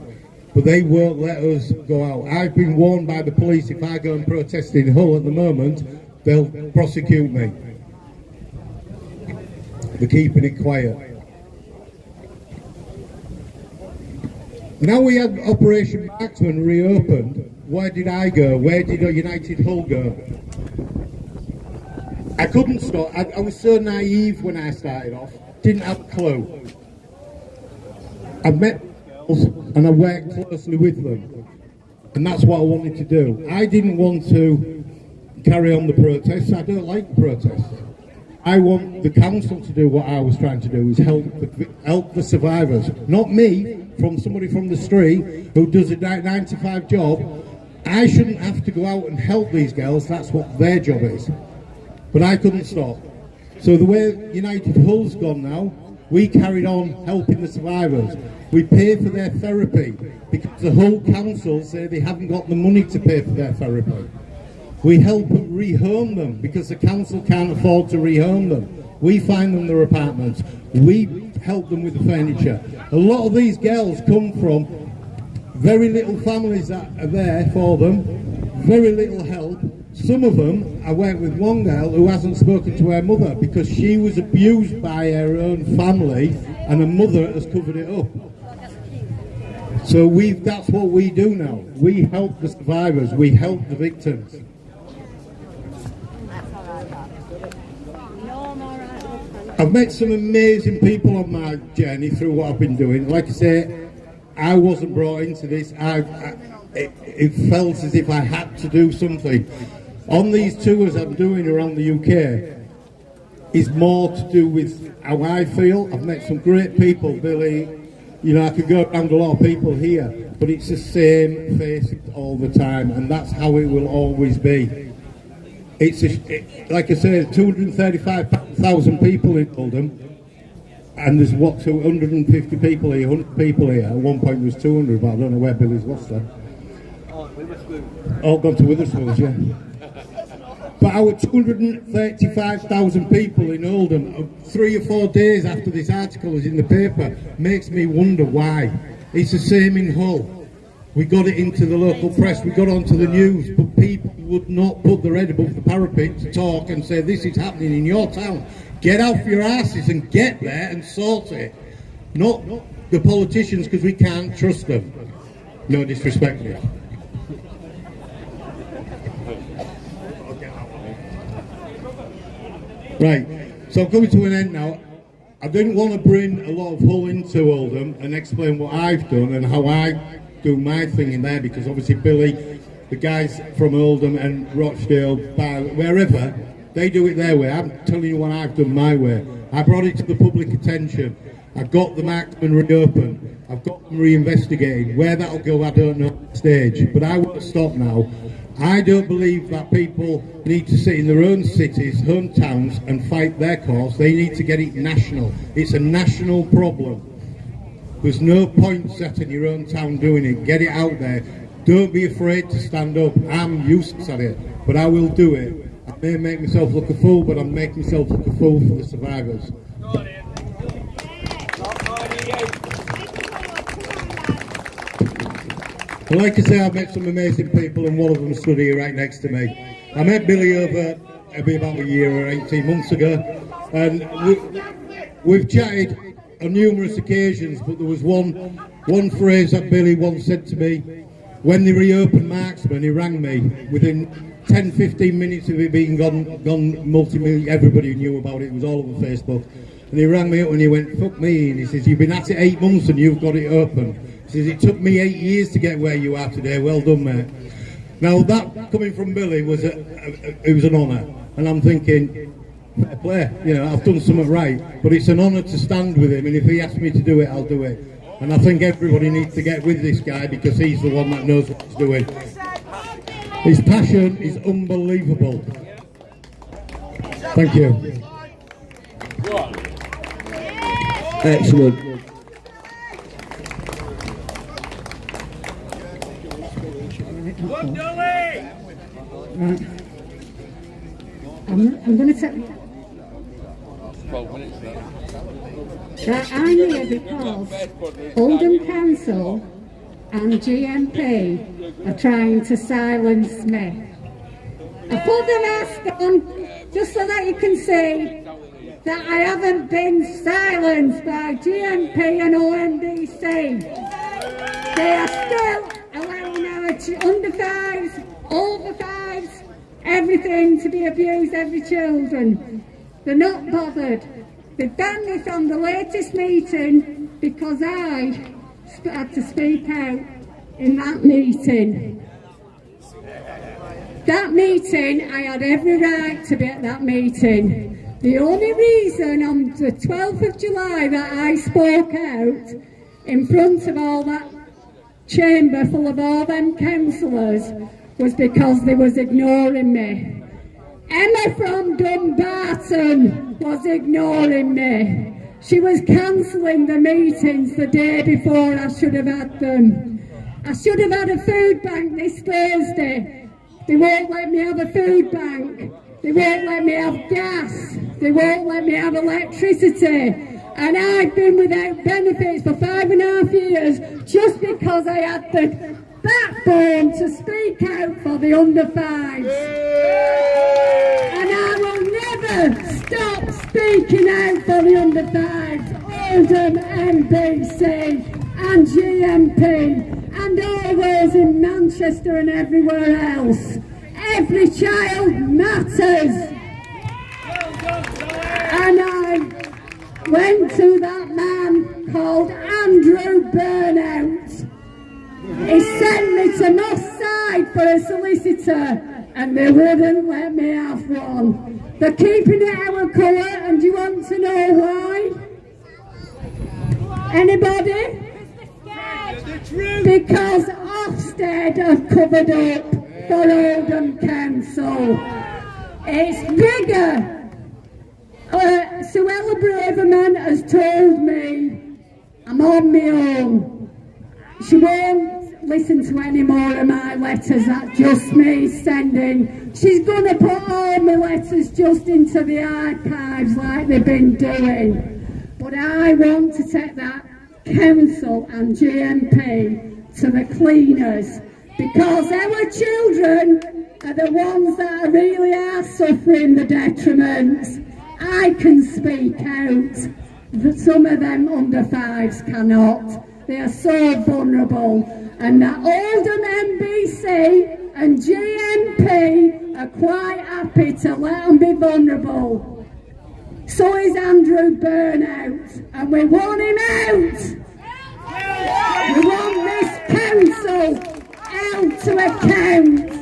but they won't let us go out. I've been warned by the police, if I go and protest in Hull at the moment, they'll prosecute me. They're keeping it quiet. Now we had Operation Marksman reopened, where did I go? Where did United Hull go? I couldn't stop. I was so naive when I started off. Didn't have a clue. I met girls and I worked closely with them. And that's what I wanted to do. I didn't want to carry on the protests. I don't like protests. I want the council to do what I was trying to do, is help the survivors. Not me, from somebody from the street who does a 9 to 5 job. I shouldn't have to go out and help these girls. That's what their job is. But I couldn't stop. So the way United Hull's gone now, we carried on helping the survivors. We pay for their therapy because the Hull council say they haven't got the money to pay for their therapy. We help rehome them because the council can't afford to rehome them. We find them their apartments. We help them with the furniture. A lot of these girls come from very little families that are there for them, very little help. Some of them, I work with one girl who hasn't spoken to her mother because she was abused by her own family and her mother has covered it up. So that's what we do now. We help the survivors, we help the victims. I've met some amazing people on my journey through what I've been doing. Like I say, I wasn't brought into this. It felt as if I had to do something. On these tours I'm doing around the UK, is more to do with how I feel. I've met some great people, Billy. You know, I could go around a lot of people here, but it's the same face all the time, and that's how it will always be. Like I said, 235,000 people in Oldham, and there's 250 people here, 100 people here. At one point there was 200, but I don't know where Billy's lost them. All gone to Witherspoons, yeah. But our 235,000 people in Oldham, 3 or 4 days after this article is in the paper, makes me wonder why. It's the same in Hull. We got it into the local press, we got onto the news, but people would not put their head above the parapet to talk and say, this is happening in your town. Get off your asses and get there and sort it. Not the politicians, because we can't trust them. No disrespect here. Right, so I'm coming to an end now. I didn't want to bring a lot of Hull into Oldham and explain what I've done and how I do my thing in there, because obviously Billy, the guys from Oldham and Rochdale, wherever, they do it their way. I'm telling you what I've done my way. I brought it to the public attention. I got the Marksman reopened. I've got them reinvestigated. Where that'll go, I don't know at this stage. But I won't stop now. I don't believe that people need to sit in their own cities, hometowns, and fight their cause. They need to get it national. It's a national problem. There's no point setting your own town doing it. Get it out there. Don't be afraid to stand up. I'm useless at it, but I will do it. I may make myself look a fool, but I'm making myself look a fool for the survivors. Well, like I say, I've met some amazing people, and one of them stood here right next to me. I met Billy over maybe about a year or 18 months ago, and we've chatted on numerous occasions, but there was one phrase that Billy once said to me. When they reopened Marksman, he rang me within 10-15 minutes of it being gone multi-million. Everybody knew about it. It was all over Facebook. And he rang me up and he went, "Fuck me," and he says, "You've been at it 8 months and you've got it open." He says, "It took me 8 years to get where you are today. Well done, mate." Now that coming from Billy was it was an honour, and I'm thinking, fair play. You know, I've done something right, but it's an honour to stand with him, and if he asks me to do it, I'll do it. And I think everybody needs to get with this guy because he's the one that knows what he's doing. His passion is unbelievable. Thank you. Excellent. Right. I'm going to take... That I'm here because Oldham Council and GMP are trying to silence me. I put the mask on just so that you can see that I haven't been silenced by GMP and OMBC. They are still allowing our under fives, over fives, everything to be abused, every children. They're not bothered. They banned me from the latest meeting because I had to speak out in that meeting. That meeting, I had every right to be at that meeting. The only reason on the 12th of July that I spoke out in front of all that chamber full of all them councillors was because they was ignoring me. Emma from Dumbarton was ignoring me. She was cancelling the meetings the day before I should have had them. I should have had a food bank this Thursday. They won't let me have a food bank. They won't let me have gas. They won't let me have electricity. And I've been without benefits for 5.5 years just because I had the backbone to speak out for the under fives. And I will never stop speaking out for the under fives. Oldham, MBC and GMP and all those in Manchester and everywhere else. Every child matters. And I went to that man called Andrew Burnout. He sent me to Moss Side for a solicitor and they wouldn't let me have one. They're keeping it our colour, and do you want to know why? Anybody? Because Ofsted have covered up for Oldham Council. It's bigger. Suella Braverman has told me I'm on my own. She won't listen to any more of my letters that just me sending. She's going to put all my letters just into the archives like they've been doing. But I want to take that council and GMP to the cleaners, because our children are the ones that really are suffering the detriments. I can speak out, but some of them under fives cannot. They are so vulnerable, and that Oldham MBC and GMP are quite happy to let them be vulnerable. So is Andrew Burnout, and we want him out. We want this council out to account,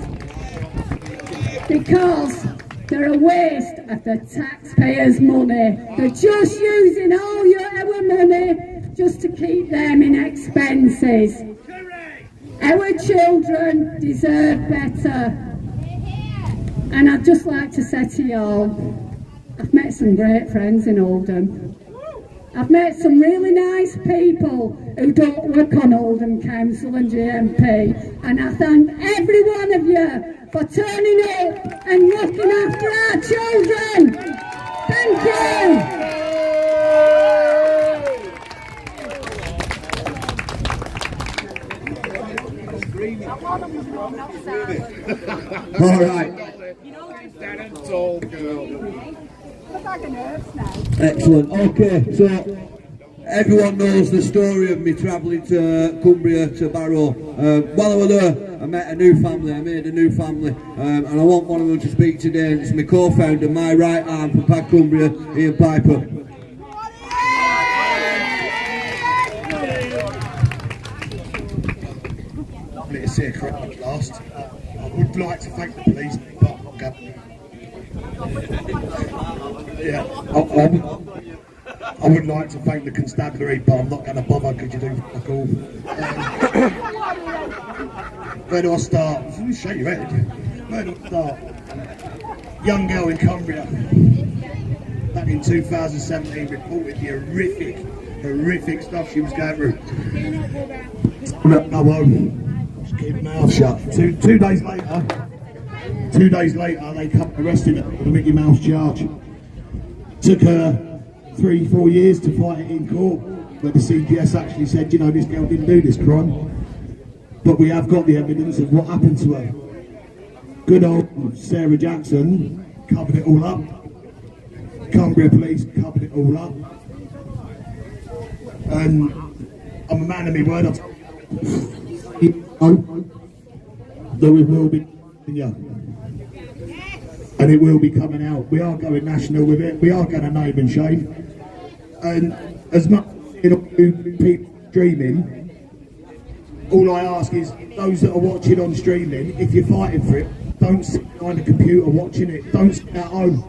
because they're a waste of the taxpayers' money. They're just using all our money just to keep them in expenses. Our children deserve better. And I'd just like to say to y'all, I've met some great friends in Oldham. I've met some really nice people who don't work on Oldham Council and GMP, and I thank every one of you for turning up and looking after our children. Thank you. All right. Excellent. Okay, so everyone knows the story of me travelling to Cumbria, to Barrow. While I was there, I met a new family, I made a new family, and I want one of them to speak today. It's my co-founder, my right arm from Pad Cumbria, Ian Piper. Lovely to see a crowd at last. I would like to thank the police, but I'm not going. Yeah, I would like to thank the constabulary, but I'm not going to bother because you do fuck all. Where do I start? Shake your head. Where do I start? Young girl in Cumbria, back in 2017, reported the horrific stuff she was going through. I won't. Just keep my mouth shut. Two days later, they come arrested her with a Mickey Mouse charge. Took her 3-4 years to fight it in court, where the CPS actually said, you know, this girl didn't do this crime. But we have got the evidence of what happened to her. Good old Sarah Jackson covered it all up. Cumbria police covered it all up. And I'm a man of my word. Though we will be, yeah. And it will be coming out. We are going national with it. We are going to name and shame. And as much as people streaming, all I ask is those that are watching on streaming, if you're fighting for it, don't sit behind a computer watching it. Don't sit at home.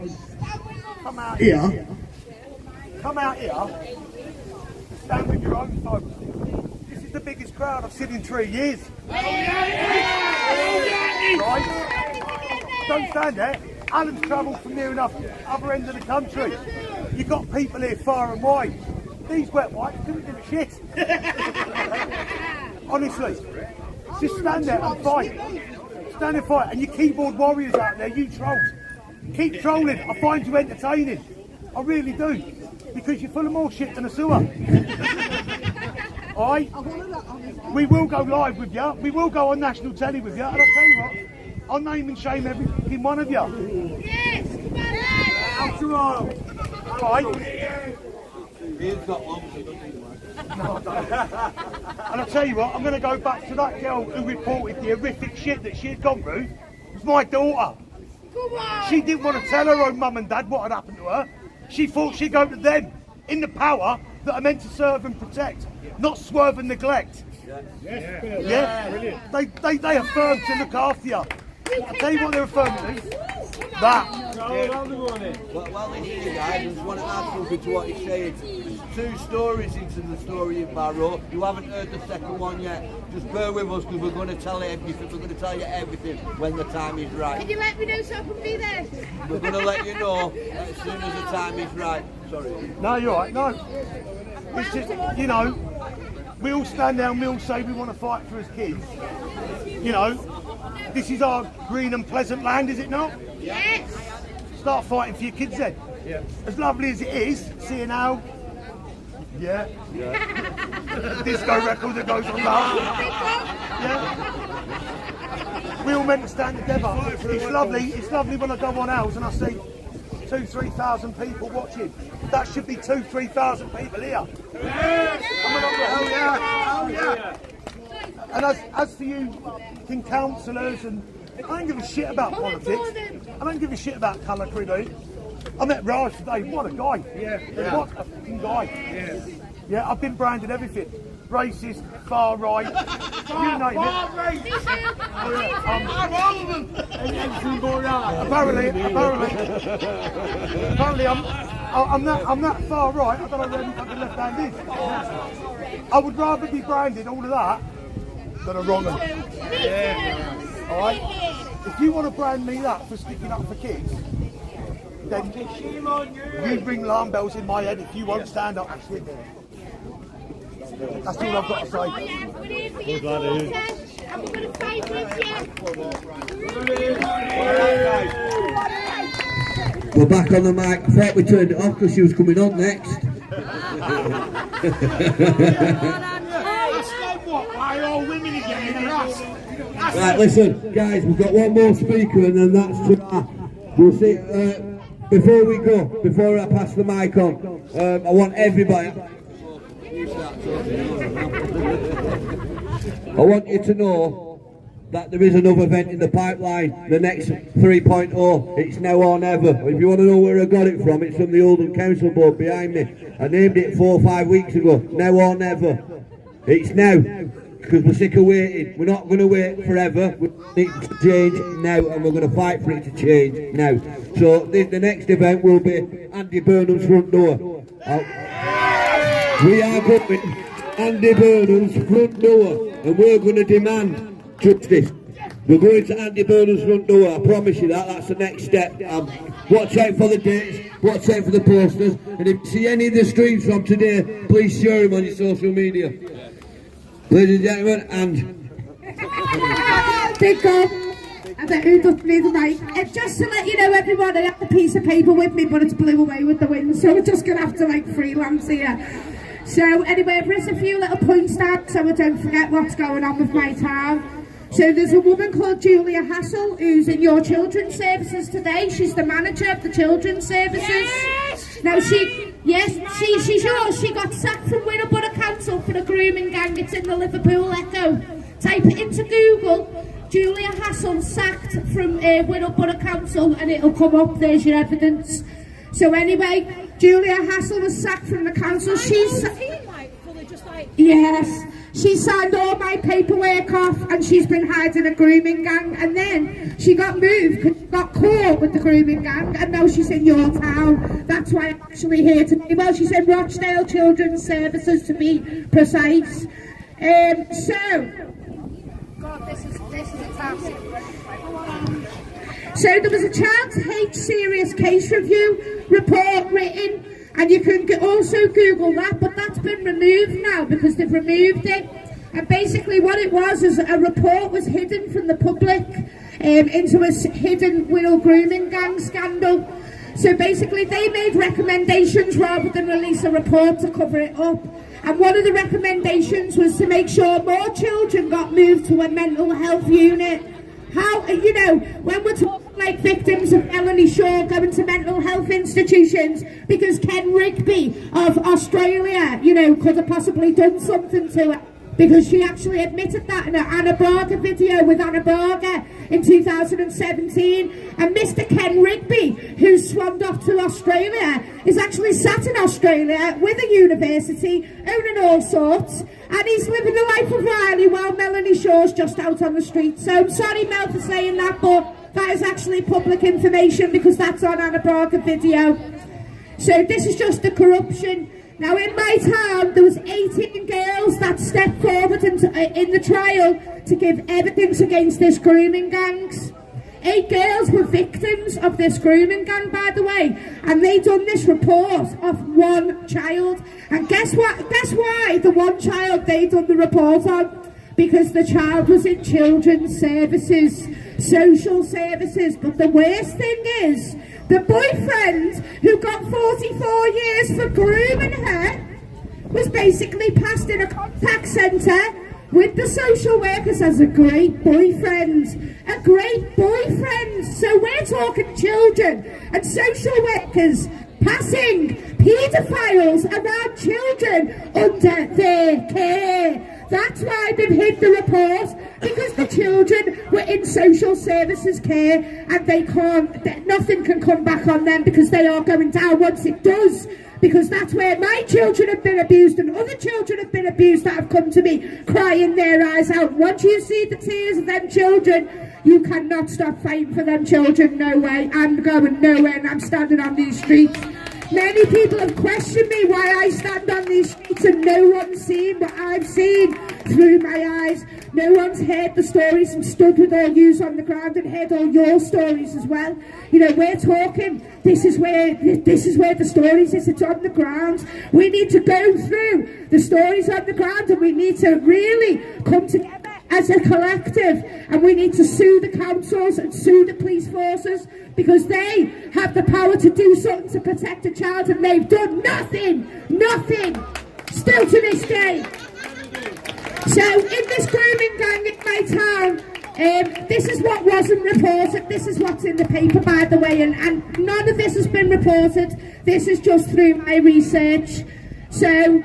Come out here. Come out here. Stand with your own folks. This is the biggest crowd I've seen in 3 years. Right? Don't stand there. Alan's travelled from near enough other end of the country. You've got people here far and wide. These wet wipes couldn't give a shit. Honestly. Just stand there and fight. Stand and fight. And you keyboard warriors out there, you trolls. Keep trolling. I find you entertaining. I really do. Because you're full of more shit than a sewer. Alright? We will go live with you. We will go on national telly with you. And I'll tell you what, I'll name and shame every fucking one of you. Yes! Out to all. Alright? Ian's got one. And I'll tell you what, I'm going to go back to that girl who reported the horrific shit that she had gone through. It was my daughter. She didn't want to tell her own mum and dad what had happened to her. She thought she'd go to them in the power that are meant to serve and protect, not swerve and neglect. Yeah? They affirm to look after you. I'll tell you what they're affirming to. That. Well, here, guys, I just want to add something to what he's saying. There's 2 stories into the story in Barrow. You haven't heard the second one yet. Just bear with us because we're going to tell everything. We're going to tell you everything when the time is right. Can you let me know so I can be there? We're going to let you know as soon as the time is right. Sorry. No, you're right. No. It's just, you know, we all stand down, we all say we want to fight for his kids. You know, this is our green and pleasant land, is it not? Yes. Start fighting for your kids then. Yeah. As lovely as it is, seeing how, disco record that goes on now. Yeah. We all meant to stand together. It's lovely when I go on ours and I see 2,000-3,000 people watching. That should be 2,000-3,000 people here. Yes. Oh yeah. And as for you, councillors, and I don't give a shit about politics. I don't give a shit about colour creed. I met Raj today. What a guy. Yeah. What a fucking guy. Yeah, I've been branded everything. Racist, far right, you name it. Apparently I'm that far right, I don't know where my fucking left hand is. I would rather be branded all of that than a wrong one. Alright? If you want to brand me that for sticking up for kids, then you bring alarm bells in my head if you won't stand up and shit. That's all I've got to say. We're glad to hear. And we're going to fight with you. We're back on the mic. I thought we turned it off because she was coming on next. Right, listen, guys, we've got one more speaker and then that's tonight. We'll see. Before we go, before I pass the mic on, I want everybody. I want you to know that there is another event in the pipeline, the next 3.0. It's now or never. If you want to know where I got it from, it's from the Oldham Council board behind me. I named it 4 or 5 weeks ago. Now or never. It's now, because we're sick of waiting. We're not going to wait forever. We need to change now, and we're going to fight for it to change now. So the next event will be Andy Burnham's front door. We are going Andy Burnham's front door, and we're going to demand justice. We're going to Andy Burnham's front door, I promise you that. That's the next step. Watch out for the dates, watch out for the posters, and if you see any of the streams from today, please share them on your social media. Ladies and gentlemen, and big God. I bet who doesn't need the mic. Just to let you know, everyone, I have a piece of paper with me, but it's blew away with the wind, so we're just going to have to freelance here. So anyway, I've written a few little points down so I don't forget what's going on with my town. So there's a woman called Julia Hassel who's in your children's services today. She's the manager of the children's services. Yes! Now she's yours. She got sacked from Whistleblower Council for the grooming gang. It's in the Liverpool Echo. Type it into Google. Julia Hassel sacked from Whistleblower Council and it'll come up. There's your evidence. So anyway, Julia Hassel was sacked from the council. Yes, she signed all my paperwork off and she's been hiding a grooming gang, and then she got moved because she got caught with the grooming gang, and now she's in your town. That's why I'm actually here today. Well, she's in Rochdale Children's Services to be precise. God, this is a task. So there was a child hate serious case review report written, and you can also Google that, but that's been removed now because they've removed it. And basically what it was is a report was hidden from the public into a hidden Whittle grooming gang scandal. So basically they made recommendations rather than release a report to cover it up. And one of the recommendations was to make sure more children got moved to a mental health unit. How, you know, when we're talking like victims of Melanie Shaw going to mental health institutions because Ken Rigby of Australia, you know, could have possibly done something to her, because she actually admitted that in an Anna Barger video with Anna Barger in 2017. And Mr. Ken Rigby, who swanned off to Australia, is actually sat in Australia with a university, owning all sorts, and he's living the life of Riley while Melanie Shaw's just out on the street. So I'm sorry, Mel, for saying that, but that is actually public information because that's on Anna Barger video. So this is just the corruption. Now in my town there was 18 girls that stepped forward in the trial to give evidence against this grooming gangs. 8 girls were victims of this grooming gang, by the way, and they done this report of 1 child. And guess what? Guess why the 1 child they done the report on? Because the child was in children's services, social services. But the worst thing is, the boyfriend who got 44 years for grooming her was basically passed in a contact centre with the social workers as a great boyfriend. A great boyfriend. So we're talking children and social workers passing paedophiles around children under their care. That's why they've hid the report. because the children were in social services care and they can't, nothing can come back on them because they are going down once it does. Because that's where my children have been abused and other children have been abused that have come to me crying their eyes out. Once you see the tears of them children, you cannot stop fighting for them children. No way. I'm going nowhere and I'm standing on these streets. Many people have questioned me why I stand on these streets and no one's seen what I've seen through my eyes. No one's heard the stories and stood with all yous on the ground and heard all your stories as well. You know, we're talking, this is where the stories is, it's on the ground. We need to go through the stories on the ground and we need to really come together as a collective, and we need to sue the councils and sue the police forces because they have the power to do something to protect a child and they've done nothing, still to this day. So in this grooming gang in my town, this is what wasn't reported, this is what's in the paper by the way, and none of this has been reported, this is just through my research. So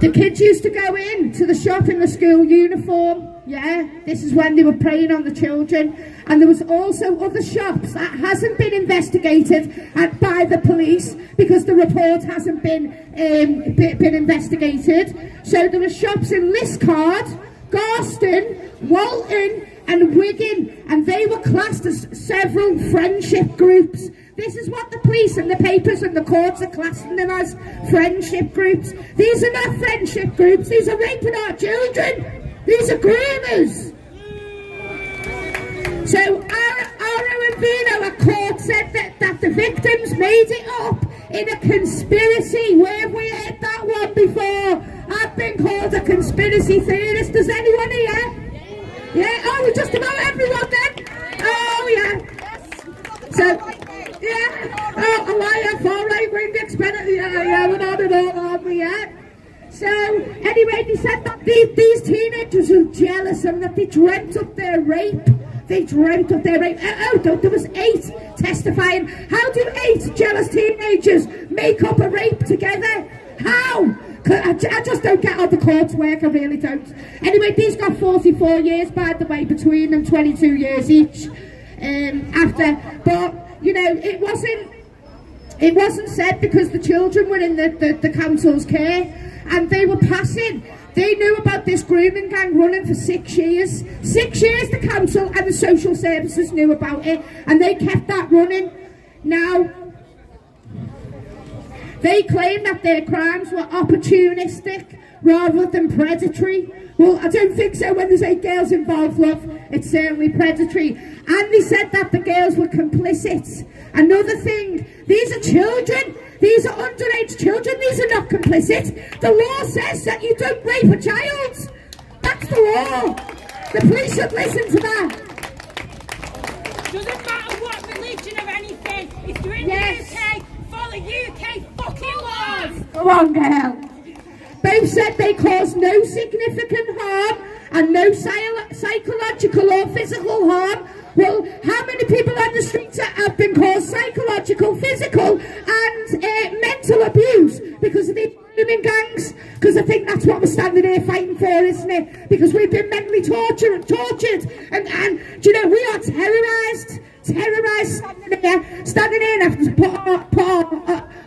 the kids used to go in to the shop in the school uniform, yeah, this is when they were preying on the children, and there was also other shops that hasn't been investigated by the police because the report hasn't been investigated. So there were shops in Liscard, Garston, Walton and Wigan, and they were classed as several friendship groups. This is what the police and the papers and the courts are classing them as, friendship groups. These are not friendship groups, these are raping our children. These are groomers. So Aro and Vino at court said that the victims made it up in a conspiracy. Where have we heard that one before? I've been called a conspiracy theorist. Does anyone here? Yeah? Oh, just about everyone then? Oh, yeah. So, yeah, oh, a liar, far right-wing experiment, yeah, we're not at all, aren't we, yeah? So, anyway, they said that these teenagers were jealous and that they dreamt up their rape. They dreamt up their rape. There was 8 testifying. How do 8 jealous teenagers make up a rape together? How? I just don't get how the courts work, I really don't. Anyway, these got 44 years, by the way, between them, 22 years each. But you know, it wasn't said because the children were in the council's care and they were passing. They knew about this grooming gang running for 6 years. 6 years the council and the social services knew about it and they kept that running. Now, they claim that their crimes were opportunistic rather than predatory. Well, I don't think so when there's 8 girls involved, love. It's certainly predatory. And they said that the girls were complicit. Another thing, these are children. These are underage children. These are not complicit. The law says that you don't rape a child. That's the law. The police should listen to that. Doesn't matter what religion or anything. If you're in the UK, follow UK fucking laws. Come on, girl. Both said they caused no significant harm and no psychological or physical harm. Well, how many people on the streets have been caused psychological, physical and mental abuse because of the grooming gangs? Because I think that's what we're standing here fighting for, isn't it? Because we've been mentally tortured and do you know, we are terrorised standing here and have to put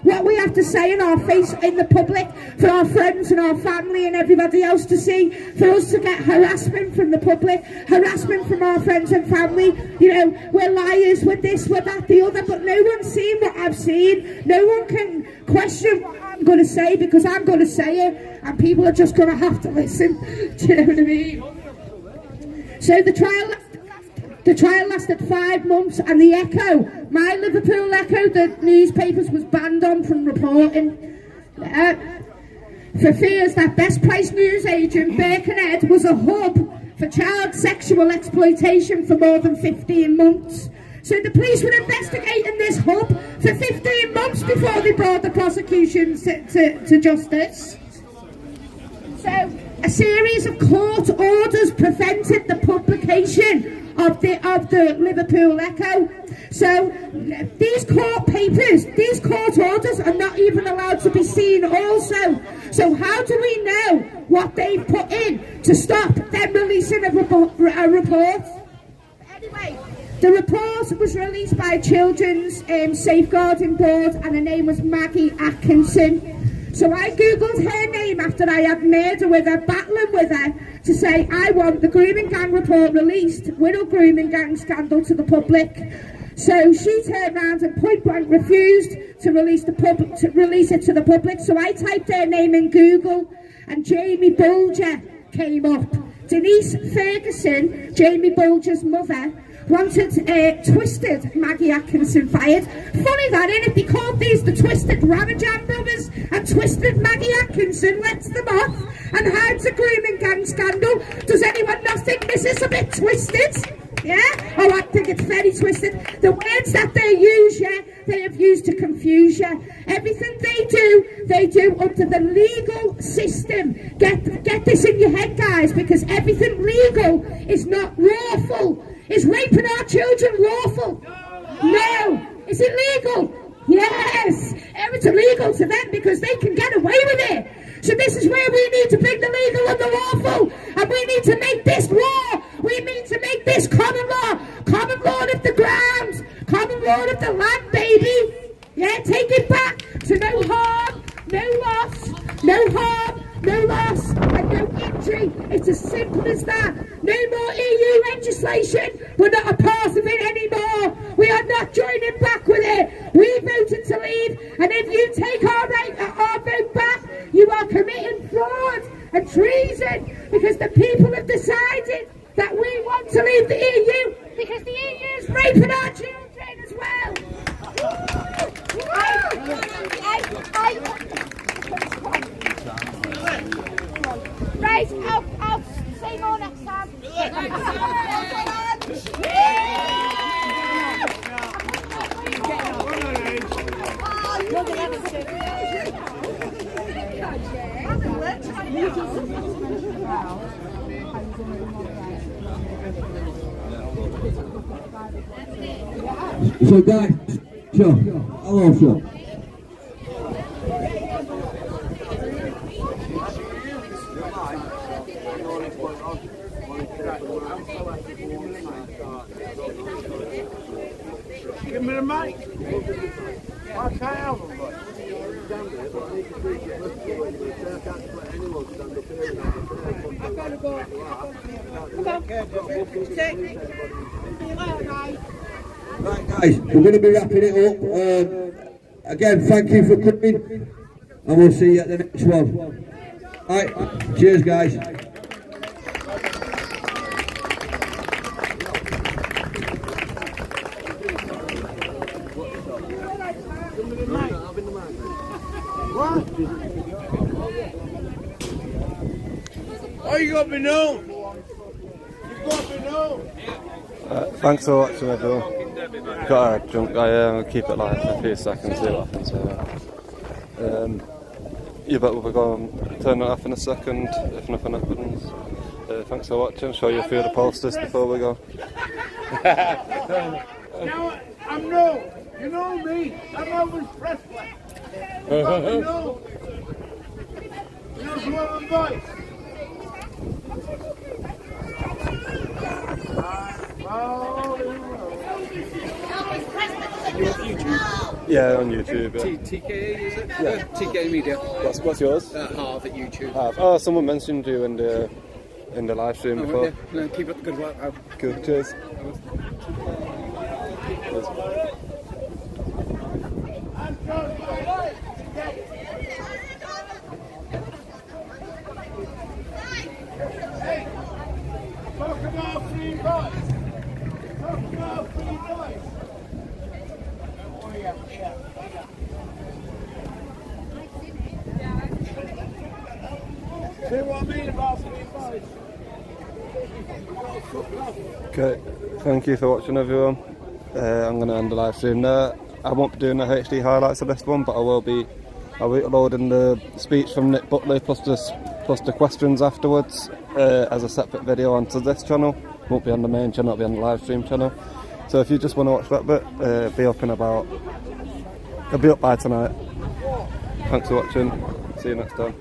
what we have to say in our face in the public for our friends and our family and everybody else to see, for us to get harassment from the public, harassment from our friends and family. You know, we're liars, we're this, we're that, the other, but no one's seen what I've seen. No one can question what I'm going to say because I'm going to say it and people are just going to have to listen. Do you know what I mean? So the trial lasted 5 months and the Echo, my Liverpool Echo, the newspapers was banned on from reporting for fears that Best Price newsagent Birkenhead was a hub for child sexual exploitation for more than 15 months. So the police were investigating this hub for 15 months before they brought the prosecution to justice. So a series of court orders prevented the publication of the Liverpool Echo. So these court papers, these court orders are not even allowed to be seen also. So how do we know what they've put in to stop them releasing a report? Anyway, the report was released by Children's Safeguarding Board, and her name was Maggie Atkinson. So I googled her name after I had murder with her, battling with her, to say I want the grooming gang report released, Wirral grooming gang scandal, to the public. So she turned around and point blank refused to release it to the public. So I typed her name in Google, and Jamie Bulger came up. Denise Ferguson, Jamie Bulger's mother, wanted Twisted Maggie Atkinson fired. Funny that, innit? They called these the Twisted Ramajan brothers, and Twisted Maggie Atkinson lets them off and hides a grooming gang scandal. Does anyone not think this is a bit twisted? Yeah? Oh, I think it's very twisted. The words that they use, yeah, they have used to confuse you. Everything they do under the legal system. Get this in your head, guys, because everything legal is not lawful. Is raping our children lawful? No. Is it legal? Yes. It's illegal to them because they can get away with it. So this is where we need to bring the legal and the lawful, and we need to make this law. We need to make this common law of the ground, common law of the land, baby. Yeah, take it back to no harm, no loss, no harm, no loss, and no injury. It's as simple as that. No more EU legislation. We're not a part of it anymore. We are not joining back with it. We voted to leave, and if you take our vote back, you are committing fraud and treason, because the people have decided that we want to leave the EU because the EU is raping our children as well. Right, I'll say more next time. So guys, sure, hello, sure. Give me the mic. I can't have them, but. I've got to go. Come on. Take me. See you later, guys. Right, guys, we're going to be wrapping it up. Again, thank you for coming, and we'll see you at the next one. Right, cheers, guys. Oh, you got to be known. You've got to be known. Thanks for watching, everyone. Got a drunk guy here, I'll keep it live for a few seconds, see what happens here. Yeah, but we'll go and turn it off in a second if nothing happens. Thanks for watching, show you a few of the posters before we go. Now, I'm known. You know me. I'm Elvis Presley. You got to be known. You know some of my voice. Yeah, on YouTube. Yeah. TK, is it? Yeah. TK Media. What's yours? Harv at YouTube. Harv. Oh, someone mentioned you in the live stream before. Yeah. No, keep up the good work. Good, cheers. Hey, talk about free rights. Talk about free rights. See what I mean about free rights? Okay, thank you for watching, everyone. I'm going to end the live stream there. I won't be doing the HD highlights of this one, but I'll be uploading the speech from Nick Buckley plus the questions afterwards as a separate video onto this channel. Won't be on the main channel, it'll be on the live stream channel. So if you just want to watch that bit, be up and about. It'll be up by tonight. Thanks for watching. See you next time.